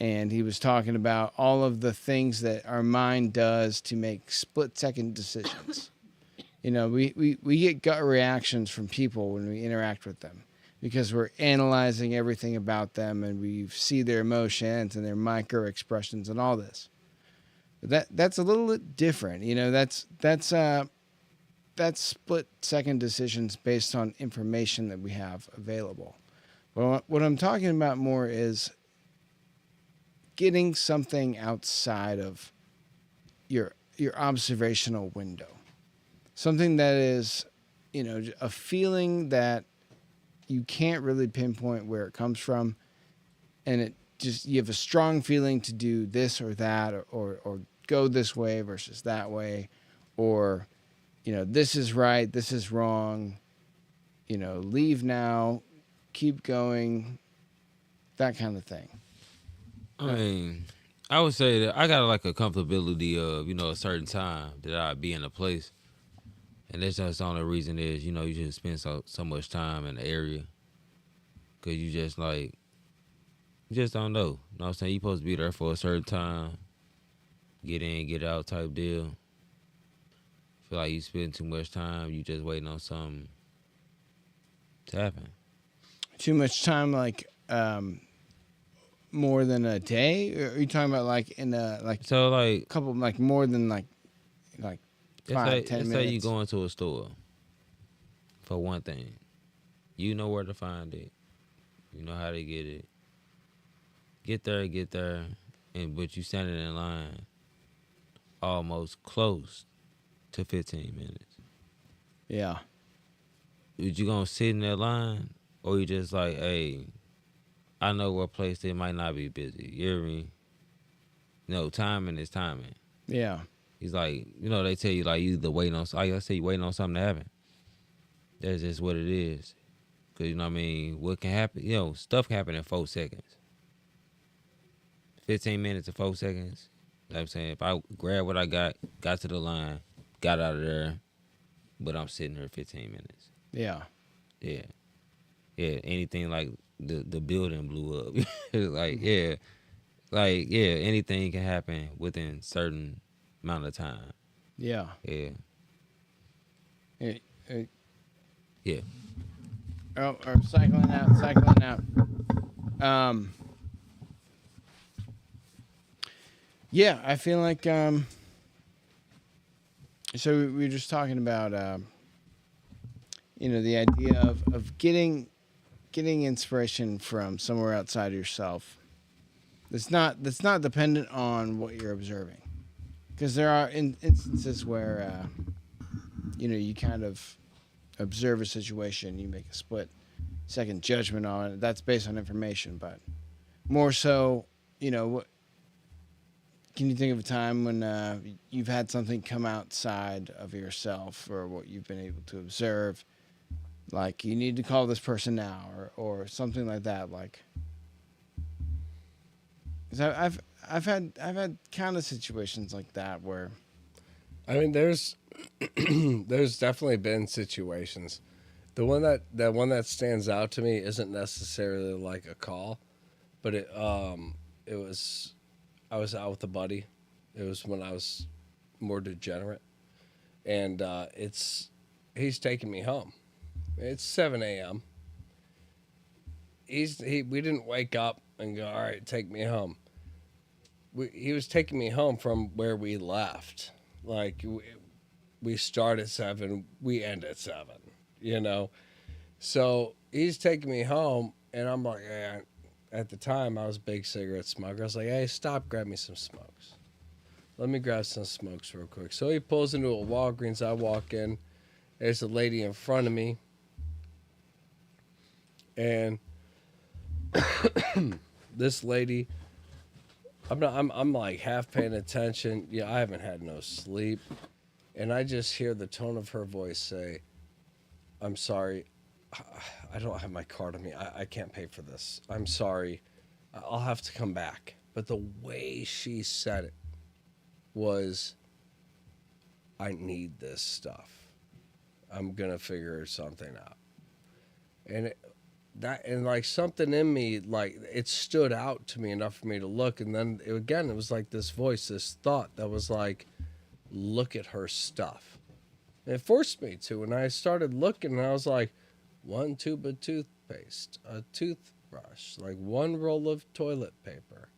And he was talking about all of the things that our mind does to make split-second decisions. We get gut reactions from people when we interact with them because we're analyzing everything about them and we see their emotions and their micro expressions and all this. But that's a little bit different. That's split-second decisions based on information that we have available. Well, what I'm talking about more is getting something outside of your observational window. Something that is, a feeling that you can't really pinpoint where it comes from. And it just, you have a strong feeling to do this or that, or go this way versus that way. Or, this is right, this is wrong. Leave now, keep going, that kind of thing. I mean, I would say that I got like a comfortability of, a certain time that I'd be in a place. And that's just the only reason is, you just spend so much time in the area. Because you just don't know. You know what I'm saying? You're supposed to be there for a certain time. Get in, get out type deal. Feel like you spend too much time, you just waiting on something to happen. Too much time, like, more than a day? Or are you talking about like in a couple, like more than like 5, 10 minutes? Let's say you go into a store. For one thing, you know where to find it. You know how to get it. Get there, but you standing in line almost close to 15 minutes. Yeah. Would you gonna sit in that line, or you just like, hey, I know what place they might not be busy. You hear me? Timing is timing. Yeah. He's like, they tell you like you either waiting on, like I say, you waiting on something to happen. That's just what it is. Cause what can happen? Stuff can happen in 4 seconds. 15 minutes to 4 seconds. You know what I'm saying? If I grab what I got to the line, got out of there, but I'm sitting here 15 minutes. Yeah. Yeah. Yeah. Anything like the building blew up. Anything can happen within certain amount of time. Yeah. Yeah. Yeah. Oh, or cycling out. Yeah, I feel like so we were just talking about the idea of getting inspiration from somewhere outside of yourself. That's not dependent on what you're observing, because there are instances where you kind of observe a situation, you make a split-second judgment on it. That's based on information, but more so, what can you think of a time when you've had something come outside of yourself or what you've been able to observe? Like, you need to call this person now, or something like that. Like, 'Cause I've had countless situations like that where I mean, there's there's definitely been situations. The one that stands out to me isn't necessarily like a call, but it was I was out with a buddy. It was when I was more degenerate, and he's taking me home. It's 7 a.m. We didn't wake up and go, all right, take me home. He was taking me home from where we left. Like we start at 7, we end at 7. You know, so he's taking me home, and I'm like, hey, at the time I was a big cigarette smoker. I was like, hey, stop, grab me some smokes. Let me grab some smokes real quick. So he pulls into a Walgreens. I walk in. There's a lady in front of me, and this lady, I'm like half paying attention. Yeah, I haven't had no sleep, and I just hear the tone of her voice say, "I'm sorry, I don't have my card on me. I can't pay for this. I'm sorry, I'll have to come back." But the way she said it was, "I need this stuff. I'm gonna figure something out," and like something in me, like it stood out to me enough for me to look, and then it was like this voice, this thought that was like, look at her stuff. And it forced me to, and I started looking, and I was like, 1 tube of toothpaste, a toothbrush, like 1 roll of toilet paper.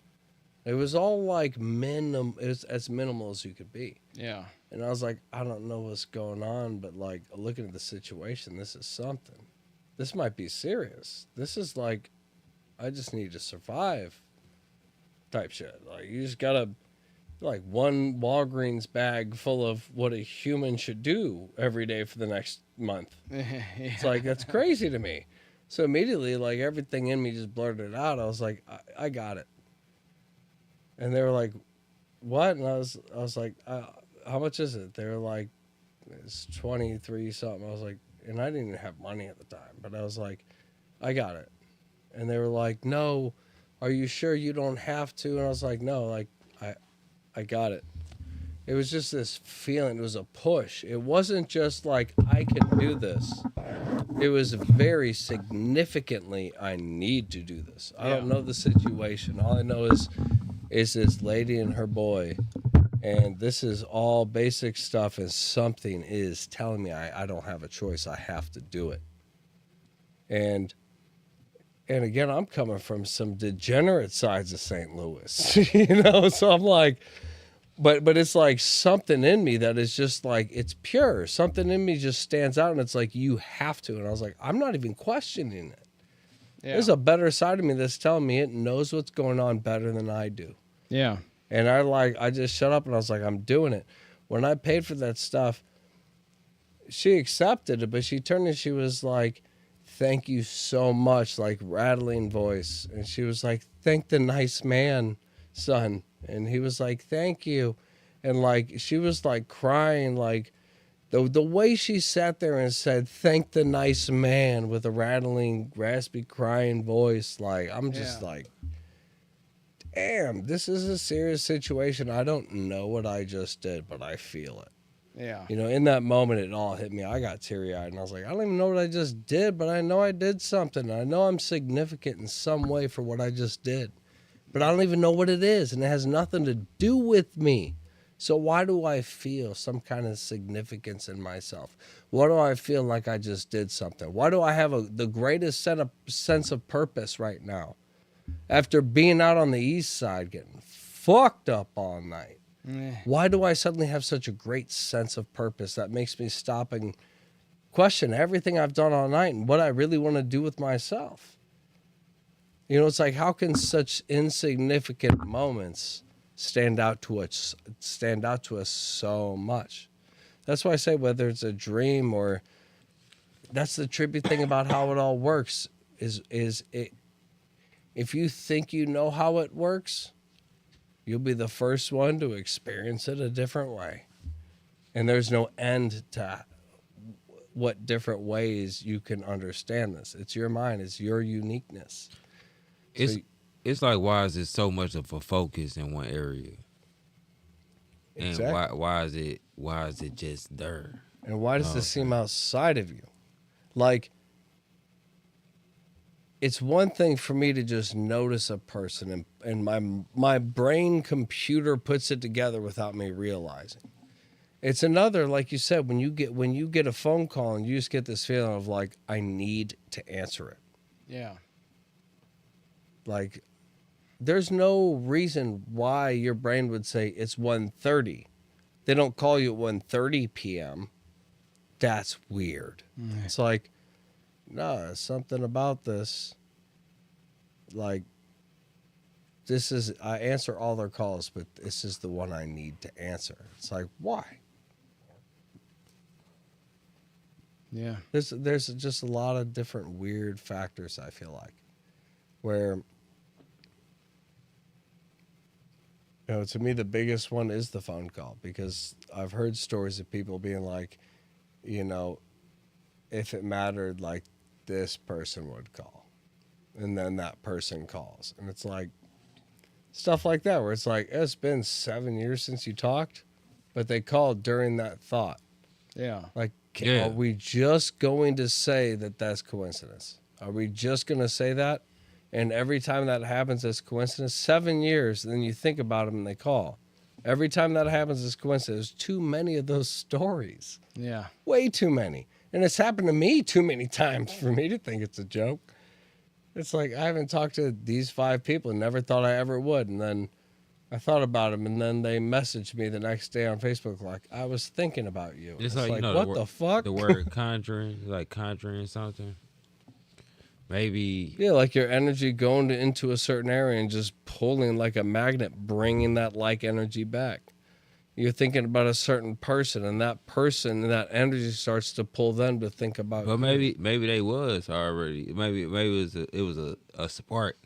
It was all like it was as minimal as you could be. yeah. And I was like, I don't know what's going on, but like looking at the situation, this is something. This might be serious. This is like, I just need to survive type shit. Like, you just gotta, like, 1 Walgreens bag full of what a human should do every day for the next month. Yeah. It's like, that's crazy to me. So immediately, like, everything in me just blurted out. I was like, I got it. And they were like, what? And I was like, how much is it? They were like, it's 23 something. I was like, and I didn't even have money at the time, but I was like, I got it. And they were like, no, are you sure you don't have to? And I was like, no, like, I got it. It was just this feeling. It was a push. It wasn't just like, I can do this. It was very significantly, I need to do this. I don't know the situation. All I know is this lady and her boy. And this is all basic stuff, and something is telling me I don't have a choice. I have to do it. And again, I'm coming from some degenerate sides of St. Louis, you know? So I'm like, but it's like something in me that is just like, it's pure. Something in me just stands out, and it's like, you have to. And I was like, I'm not even questioning it. Yeah. There's a better side of me that's telling me it knows what's going on better than I do. Yeah. And I just shut up, and I was like, I'm doing it. When I paid for that stuff, she accepted it, but she turned and she was like, thank you so much, like rattling voice. And she was like, thank the nice man, son. And he was like, thank you. And like, she was like crying, like the way she sat there and said, thank the nice man with a rattling, raspy, crying voice. Like, I'm just like, damn, this is a serious situation. I don't know what I just did, but I feel it. Yeah. You know, in that moment, it all hit me. I got teary-eyed, and I was like, I don't even know what I just did, but I know I did something. I know I'm significant in some way for what I just did, but I don't even know what it is, and it has nothing to do with me. So why do I feel some kind of significance in myself? Why do I feel like I just did something? Why do I have the greatest sense of purpose right now? After being out on the east side, getting fucked up all night. Why do I suddenly have such a great sense of purpose that makes me stop and question everything I've done all night and what I really want to do with myself? You know, it's like, how can such insignificant moments stand out to us so much? That's why I say, whether it's a dream or, that's the trippy thing about how it all works is it. If you think you know how it works, you'll be the first one to experience it a different way. And there's no end to what different ways you can understand this. It's your mind. It's your uniqueness. It's it's like why is it so much of a focus in one area? And Exactly. why is it just there? And why does this seem outside of you? Like, it's one thing for me to just notice a person and my brain computer puts it together without me realizing. It's another, like you said, when you get a phone call and you just get this feeling of like, I need to answer it. Yeah. Like, there's no reason why your brain would say it's 1:30. They don't call you at 1:30 p.m. That's weird. It's like, no, something about this. Like, this is, I answer all their calls, but this is the one I need to answer. It's like, why? Yeah. There's just a lot of different weird factors, I feel like, where, you know, to me, the biggest one is the phone call, because I've heard stories of people being like, you know, if it mattered, like, this person would call. And then that person calls. And it's like, stuff like that, where it's like, it's been 7 years since you talked, but they called during that thought. Yeah. Like, Yeah. are we just going to say that that's coincidence? Are we just going to say that? And every time that happens as coincidence, 7 years, and then you think about them and they call. Every time that happens as coincidence, there's too many of those stories. Yeah. Way too many. And it's happened to me too many times for me to think it's a joke. It's like, I haven't talked to these 5 people and never thought I ever would. And then I thought about them, and then they messaged me the next day on Facebook like, I was thinking about you. It's It's like, like, you know, what the fuck? The word conjuring, like conjuring something. Maybe Yeah, like your energy going into a certain area and just pulling like a magnet, bringing that like energy back. You're thinking about a certain person, and that person and that energy starts to pull them to think about but you. maybe they was already. Maybe it was a spark.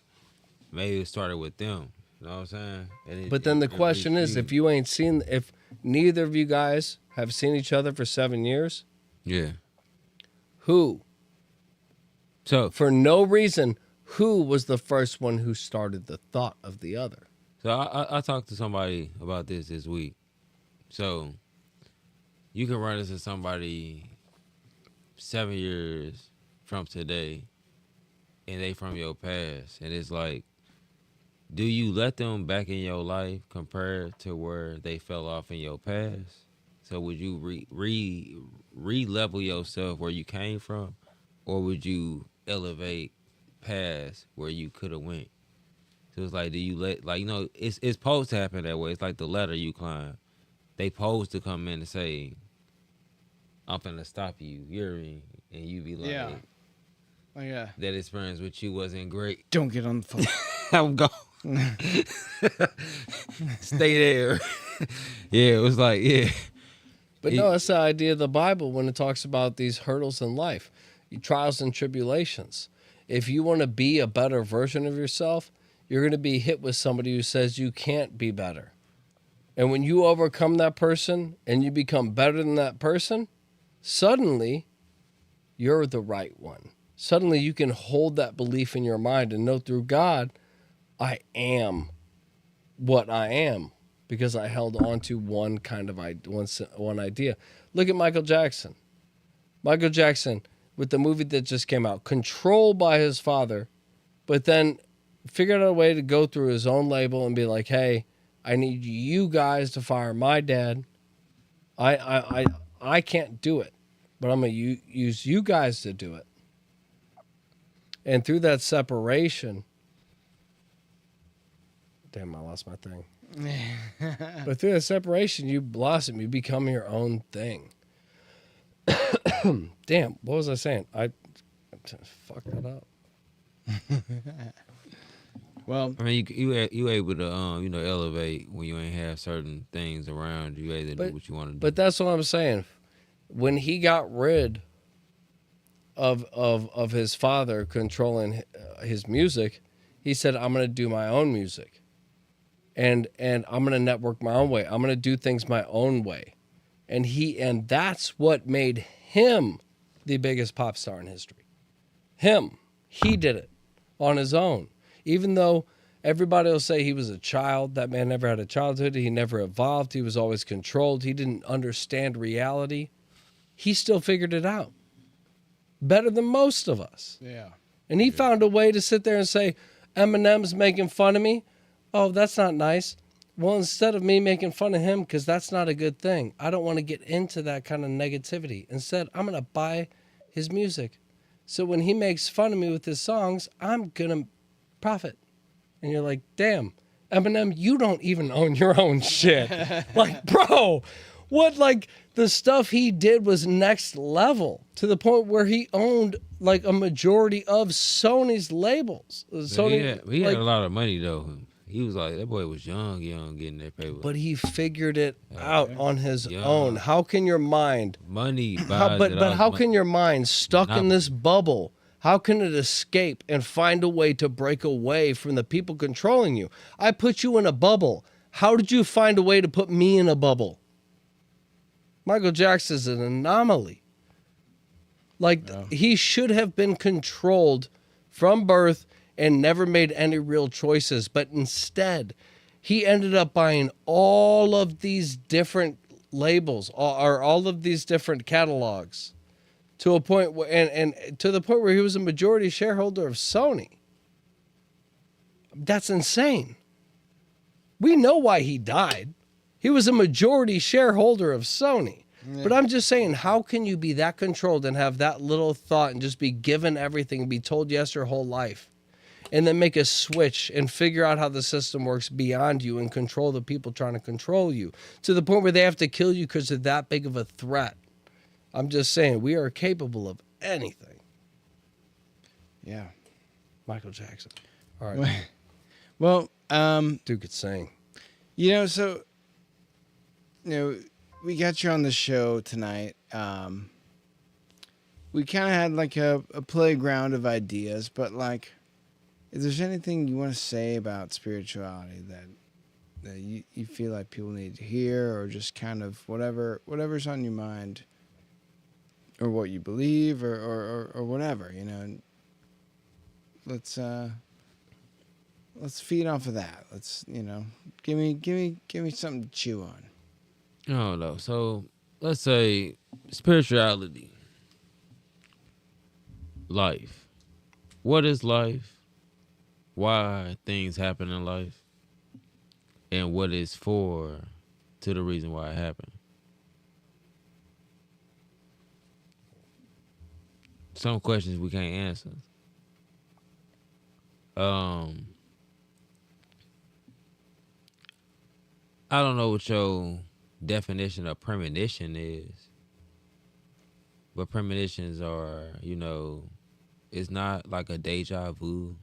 Maybe it started with them. You know what I'm saying? And But then the question is, reached if you ain't seen, if neither of you guys have seen each other for 7 years, yeah. who, So for no reason, who was the first one who started the thought of the other? I talked to somebody about this week. So you can run into somebody 7 years from today, and they from your past, and it's like, do you let them back in your life compared to where they fell off in your past? So would you re-level yourself where you came from, or would you elevate past where you could have went? So it's like, do you let, like, you know, it's supposed to happen that way. It's like the ladder you climb. They supposed to come in and say, I'm finna stop you, you hear me? And you be like, Yeah. Oh, yeah. that experience with you wasn't great. Don't get on the phone. I'm gone. Stay there. Yeah, it was like, yeah. But no, that's the idea of the Bible when it talks about these hurdles in life, trials and tribulations. If you want to be a better version of yourself, you're going to be hit with somebody who says you can't be better. And when you overcome that person and you become better than that person, suddenly you're the right one. Suddenly you can hold that belief in your mind and know through God, I am what I am, because I held on to one kind of one idea. Look at Michael Jackson. Michael Jackson, with the movie that just came out, controlled by his father, but then figured out a way to go through his own label and be like, hey, I need you guys to fire my dad. I can't do it, but I'm going to use you guys to do it. And through that separation, damn, I lost my thing. But through that separation, you blossom, you become your own thing. Damn, what was I saying? I fucked that up. Well, I mean, you able to you know, elevate when you ain't have certain things around you. Able to do what you want to do. But that's what I'm saying. When he got rid of his father controlling his music, he said, I'm going to do my own music. And I'm going to network my own way. I'm going to do things my own way. And that's what made him the biggest pop star in history. Him. He did it on his own. Even though Everybody will say he was a child. That man never had a childhood. He never evolved. He was always controlled. He didn't understand reality. He still figured it out better than most of us. Yeah. And he found a way to sit there and say, Eminem's making fun of me. Oh, that's not nice. Well, instead of me making fun of him, because that's not a good thing, I don't want to get into that kind of negativity. Instead, I'm going to buy his music. So when he makes fun of me with his songs, I'm going to profit. And you're like, damn, Eminem, you don't even own your own shit. Like, bro, what, like, the stuff he did was next level to the point where he owned, like, a majority of Sony's labels. Sony, He had like, a lot of money, though. He was like, that boy was young getting that paper. but he figured it out on his Yeah. own. How can your mind, Money, but how can your mind, stuck in this bubble, how can it escape and find a way to break away from the people controlling you? I put you in a bubble. How did you find a way to put me in a bubble? Michael Jackson is an anomaly. Like, he should have been controlled from birth and never made any real choices. But instead, he ended up buying all of these different labels or all of these different catalogs to a point where, and to the point where he was a majority shareholder of Sony. That's insane. We know why he died. He was a majority shareholder of Sony. Yeah. But I'm just saying, how can you be that controlled and have that little thought and just be given everything and be told yes your whole life? And then make a switch and figure out how the system works beyond you and control the people trying to control you to the point where they have to kill you because they're that big of a threat. I'm just saying, we are capable of anything. Yeah. Michael Jackson. All right. Well, dude could sing. You know, so, you know, we got you on the show tonight. We kind of had like a playground of ideas, but like, if there's anything you want to say about spirituality that you feel like people need to hear, or just kind of whatever's on your mind, or what you believe, or whatever, you know, let's feed off of that. Let's, you know, give me something to chew on. I don't know. So let's say spirituality, life. What is life? Why things happen in life? And what is for to the reason why it happened? Some questions we can't answer. I don't know what your definition of premonition is, but premonitions are, you know, it's not like a deja vu.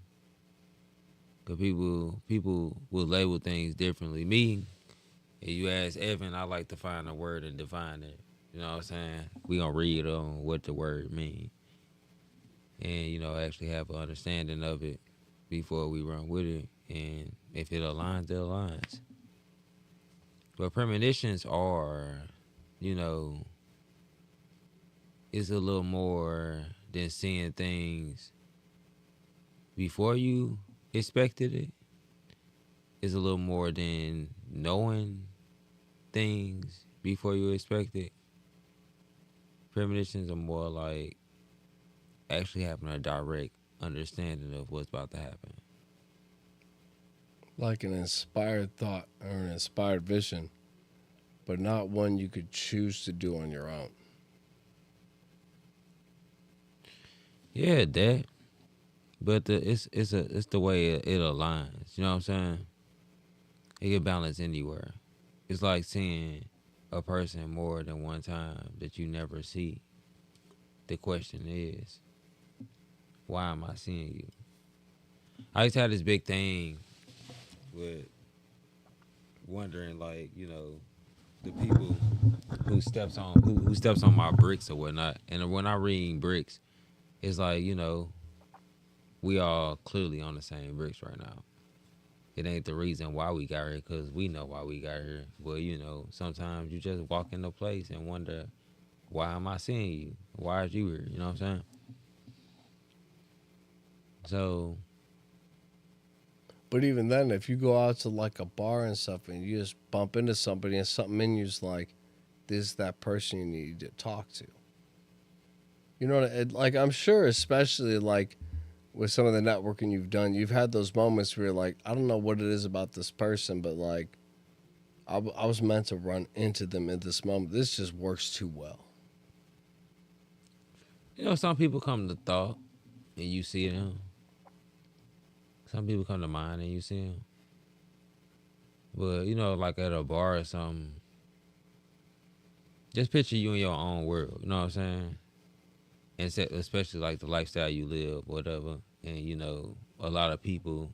Cause people will label things differently. Me, if you ask Evan, I like to find a word and define it. You know what I'm saying? We gonna read on what the word mean, and you know, actually have an understanding of it before we run with it. And if it aligns, it aligns. But premonitions are, you know, it's a little more than seeing things before you expected it. It's a little more than knowing things before you expect it. Premonitions are more like actually having a direct understanding of what's about to happen. Like an inspired thought or an inspired vision, but not one you could choose to do on your own. Yeah, that. But it's the way it aligns. You know what I'm saying? It can balance anywhere. It's like seeing a person more than one time that you never see. The question is, why am I seeing you? I used to have this big thing with wondering, like, you know, the people who steps on my bricks or whatnot. And when I read bricks, it's like, you know, we all clearly on the same bricks right now. It ain't the reason why we got here, because we know why we got here. But, you know, sometimes you just walk into a place and wonder, why am I seeing you? Why is you here? You know what I'm saying? So, But even then, if you go out to like a bar and stuff and you just bump into somebody and something in you's like, this is that person you need to talk to. You know what? Like, I'm sure, especially like with some of the networking you've done, you've had those moments where you're like, I don't know what it is about this person, but like, I was meant to run into them at this moment. This just works too well. You know, some people come to thought and you see them. Some people come to mind and you see them. But, you know, like at a bar or something, just picture you in your own world. You know what I'm saying? And especially like the lifestyle you live, whatever. And, you know, a lot of people,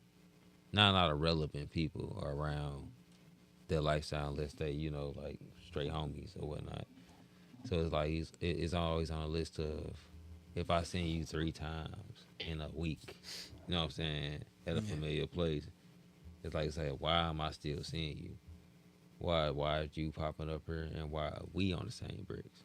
not a lot of relevant people are around their lifestyle unless they, you know, like straight homies or whatnot. So it's like it's always on a list of, if I seen you 3 times in a week, you know what I'm saying, at a familiar place, it's like say, why am I still seeing you? Why are you popping up here, and why are we on the same bricks?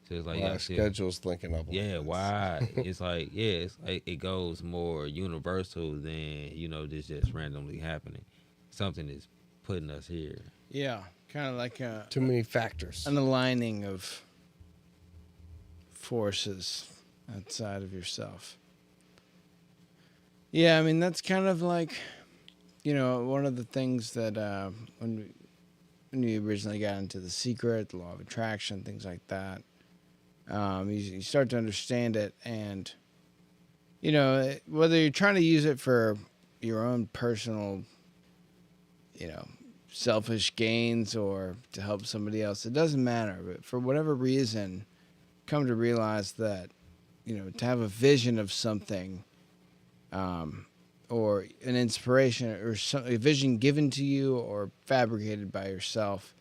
So it's like, Our schedules linking up. Yeah, why? It's like, yeah, it's like it goes more universal than, you know, this just randomly happening. Something is putting us here. Yeah, kind of like Too many factors. an aligning of forces outside of yourself. Yeah, I mean, that's kind of like, you know, one of the things that when we originally got into The Secret, the law of attraction, things like that, you start to understand it. And, you know, whether you're trying to use it for your own personal, you know, selfish gains or to help somebody else, it doesn't matter. But for whatever reason, come to realize that, you know, to have a vision of something, or an inspiration or a vision given to you or fabricated by yourself,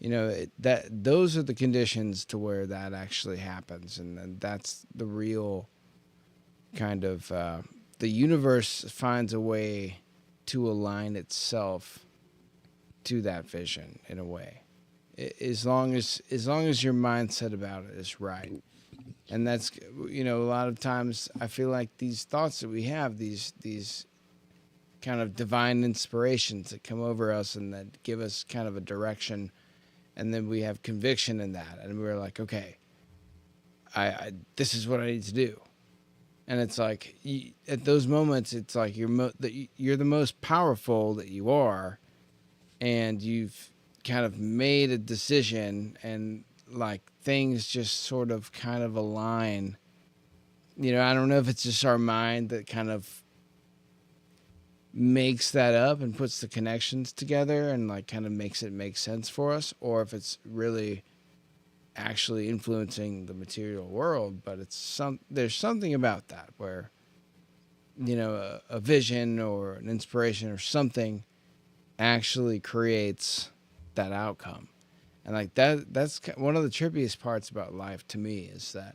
you know, those are the conditions to where that actually happens. And that's the real kind of, the universe finds a way to align itself to that vision in a way, as long as your mindset about it is right. And that's, you know, a lot of times I feel like these thoughts that we have, these kind of divine inspirations that come over us and that give us kind of a direction, and then we have conviction in that, and we're like, okay, I this is what I need to do. And it's like, at those moments, it's like you're the most powerful that you are, and you've kind of made a decision, and like things just sort of kind of align. You know, I don't know if it's just our mind that kind of makes that up and puts the connections together and like kind of makes it make sense for us, or if it's really actually influencing the material world. But there's something about that where, you know, a vision or an inspiration or something actually creates that outcome. And like that's one of the trippiest parts about life to me, is that,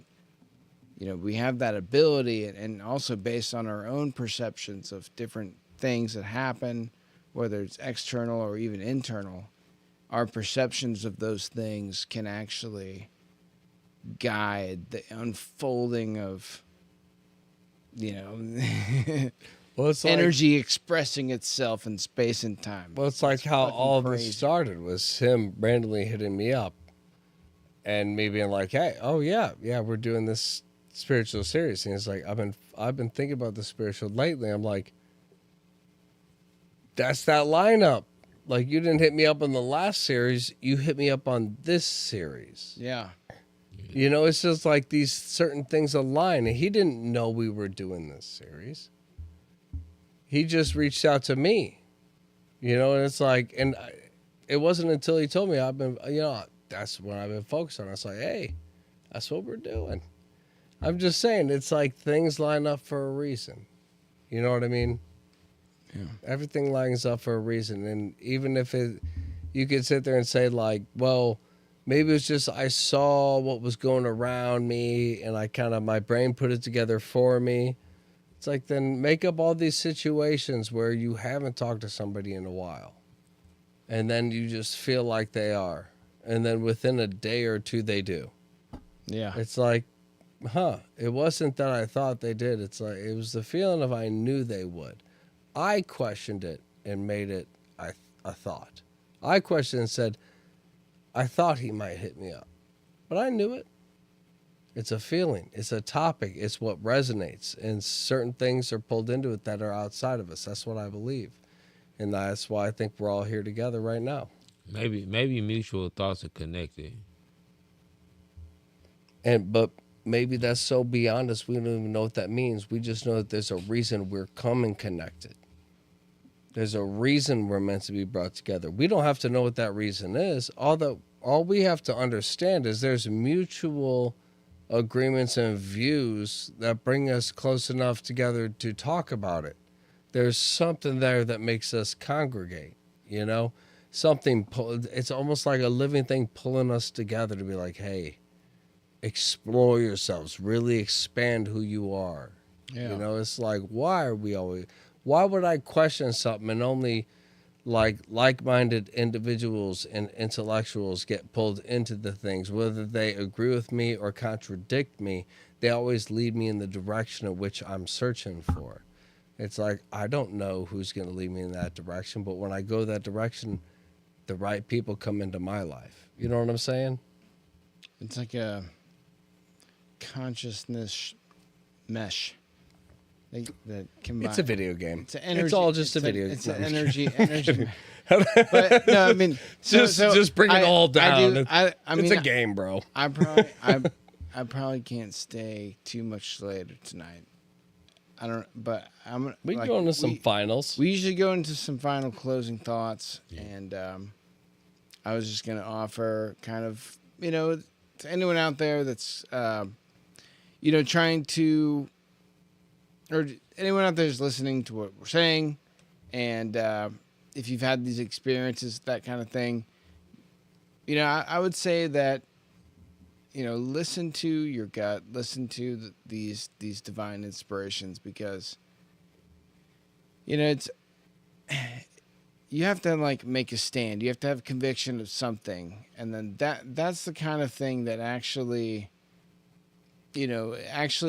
you know, we have that ability, and also based on our own perceptions of different things that happen, whether it's external or even internal, our perceptions of those things can actually guide the unfolding of, you know, Well, it's energy expressing itself in space and time. Well, it's like how fucking all of crazy. this started was him randomly hitting me up and me being like, hey, oh yeah, we're doing this spiritual series. And it's like, I've been thinking about the spiritual lately. I'm like, that's that lineup. Like, you didn't hit me up on the last series, you hit me up on this series. Yeah. You know, it's just like these certain things align. And he didn't know we were doing this series. He just reached out to me, you know, and it's like, and it wasn't until he told me that's what I've been focused on. I was like, hey, that's what we're doing. I'm just saying, it's like things line up for a reason. You know what I mean? Yeah. Everything lines up for a reason. And even if you could sit there and say like, well, maybe it's just I saw what was going around me and my brain put it together for me. It's like, then make up all these situations where you haven't talked to somebody in a while. And then you just feel like they are. And then within a day or two, they do. Yeah. It's like, it wasn't that I thought they did. It's like, it was the feeling of I knew they would. I questioned it and made it a thought. I questioned and said, I thought he might hit me up, but I knew it. It's a feeling. It's a topic. It's what resonates. And certain things are pulled into it that are outside of us. That's what I believe. And that's why I think we're all here together right now. Maybe mutual thoughts are connected. But maybe that's so beyond us, we don't even know what that means. We just know that there's a reason we're coming connected. There's a reason we're meant to be brought together. We don't have to know what that reason is. All we have to understand is there's mutual agreements and views that bring us close enough together to talk about it. There's something there that makes us congregate, you know? It's almost like a living thing pulling us together to be like, hey, explore yourselves, really expand who you are. Yeah. You know, it's like, why would I question something and only like-minded individuals and intellectuals get pulled into the things, whether they agree with me or contradict me, they always lead me in the direction of which I'm searching for. It's like, I don't know who's going to lead me in that direction, but when I go that direction, the right people come into my life. You know what I'm saying? It's like a consciousness mesh that combines. It's a video game. It's an energy. It's all just a video. It's No, an I'm energy. But no, I mean, just bring it all down. I mean, it's a game, bro. I probably can't stay too much later tonight. I don't, but I'm. We go into some finals. We usually go into some final closing thoughts, and I was just gonna offer kind of, to anyone out there that's, trying to, or anyone out there is listening to what we're saying, and if you've had these experiences, that kind of thing, I would say that, listen to your gut, listen to these divine inspirations, because, it's, you have to make a stand. You have to have conviction of something, and then that's the kind of thing that actually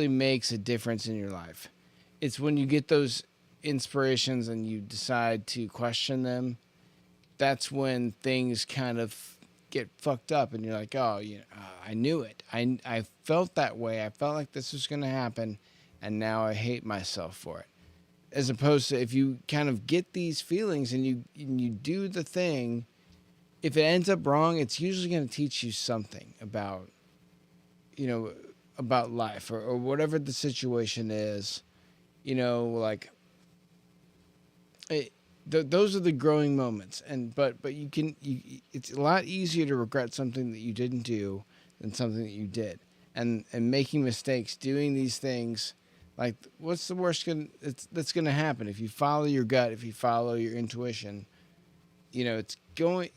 makes a difference in your life. It's when you get those inspirations and you decide to question them, that's when things kind of get fucked up, and you're like, oh, I knew it. I felt that way. I felt like this was going to happen, and now I hate myself for it. As opposed to if you kind of get these feelings and you do the thing, if it ends up wrong, it's usually going to teach you something about, about life or whatever the situation is, those are the growing moments. But it's a lot easier to regret something that you didn't do than something that you did, and making mistakes, doing these things. Like, what's the worst that's going to happen if you follow your gut, if you follow your intuition? It's going,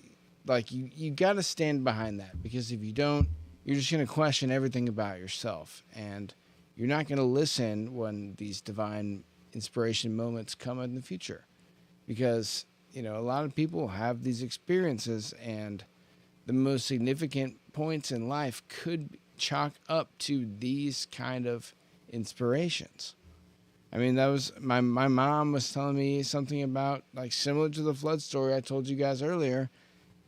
you got to stand behind that, because if you don't, you're just going to question everything about yourself, and you're not going to listen when these divine inspiration moments come in the future, because, a lot of people have these experiences, and the most significant points in life could chalk up to these kind of inspirations. I mean, that was my mom was telling me something about, similar to the flood story I told you guys earlier.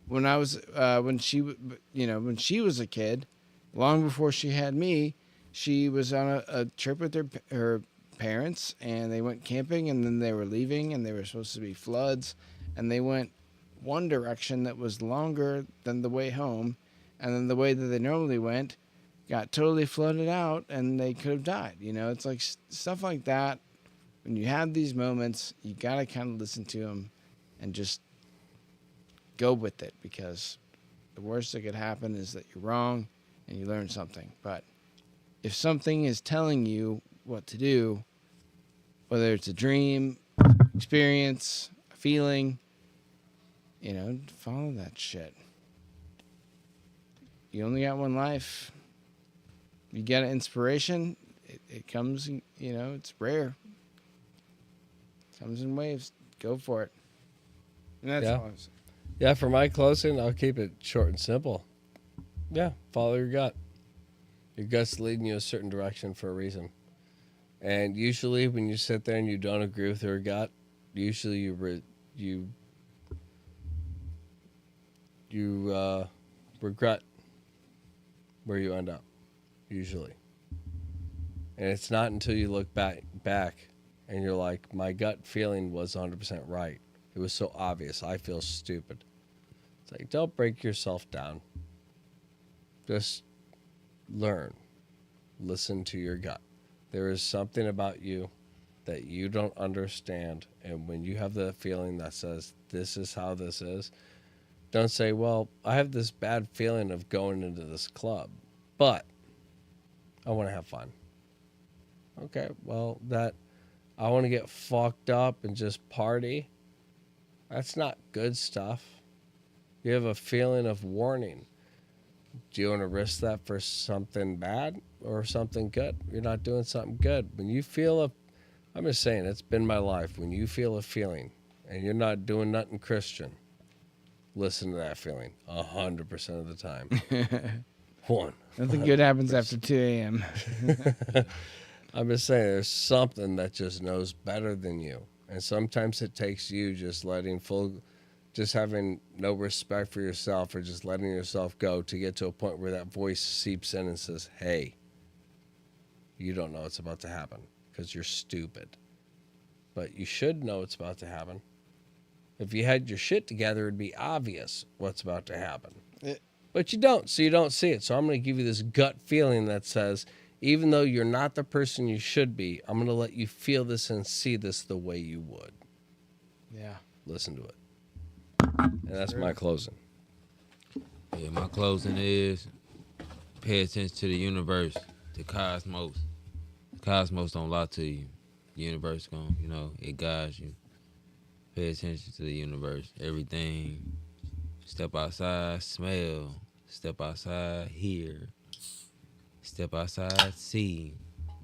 When I was when she was a kid, long before she had me, she was on a trip with her parents, and they went camping, and then they were leaving, and there were supposed to be floods, and they went one direction that was longer than the way home, and then the way that they normally went got totally flooded out, and they could have died. It's like stuff like that. When you have these moments, you got to kind of listen to them and just go with it, because the worst that could happen is that you're wrong and you learn something. But if something is telling you what to do, whether it's a dream, experience, a feeling, follow that shit. You only got one life. You get an inspiration, it comes, it's rare. It comes in waves. Go for it. And that's all I was saying. Yeah, for my closing, I'll keep it short and simple. Yeah, follow your gut. Your gut's leading you a certain direction for a reason. And usually when you sit there and you don't agree with your gut, usually you regret where you end up, usually. And it's not until you look back and you're like, my gut feeling was 100% right. It was so obvious. I feel stupid. It's like, don't break yourself down. Just learn. Listen to your gut. There is something about you that you don't understand. And when you have the feeling that says, this is how this is, don't say, well, I have this bad feeling of going into this club, but I want to have fun. Okay, well, that I want to get fucked up and just party. That's not good stuff. You have a feeling of warning. Do you want to risk that for something bad or something good? You're not doing something good. When you feel I'm just saying, it's been my life. When you feel a feeling and you're not doing nothing Christian, listen to that feeling 100% of the time. Nothing good happens after 2 a.m. I'm just saying, there's something that just knows better than you. And sometimes it takes you just having no respect for yourself or just letting yourself go to get to a point where that voice seeps in and says, hey, you don't know what's about to happen because you're stupid. But you should know what's about to happen. If you had your shit together, it'd be obvious what's about to happen. But you don't, so you don't see it. So I'm going to give you this gut feeling that says, even though you're not the person you should be, I'm going to let you feel this and see this the way you would. Yeah. Listen to it. And that's my closing. Yeah, my closing is pay attention to the universe, the cosmos. The cosmos don't lie to you. The universe it guides you. Pay attention to the universe. Everything. Step outside, smell. Step outside, hear. Step outside, see.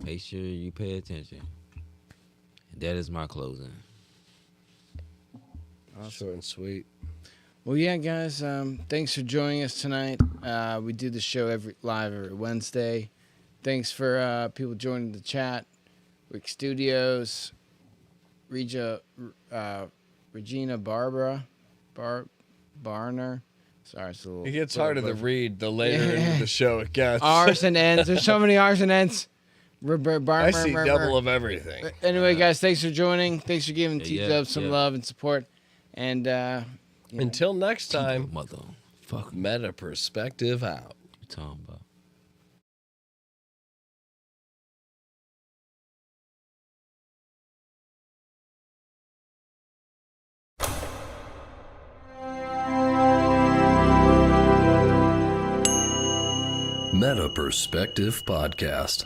Make sure you pay attention. That is my closing. Awesome. Short and sweet. Well, yeah, guys. Thanks for joining us tonight. We do the show live every Wednesday. Thanks for people joining the chat. Rick Studios, Regina Barner. Sorry, it's a little. It gets harder to read the later into the show it gets. R's and N's. There's so many R's and N's. I see double of everything. Anyway, guys, thanks for joining. Thanks for giving TDUB some love and support. And until next time, motherfucker. Meta Perspective out. What you talking about? Meta Perspective Podcast.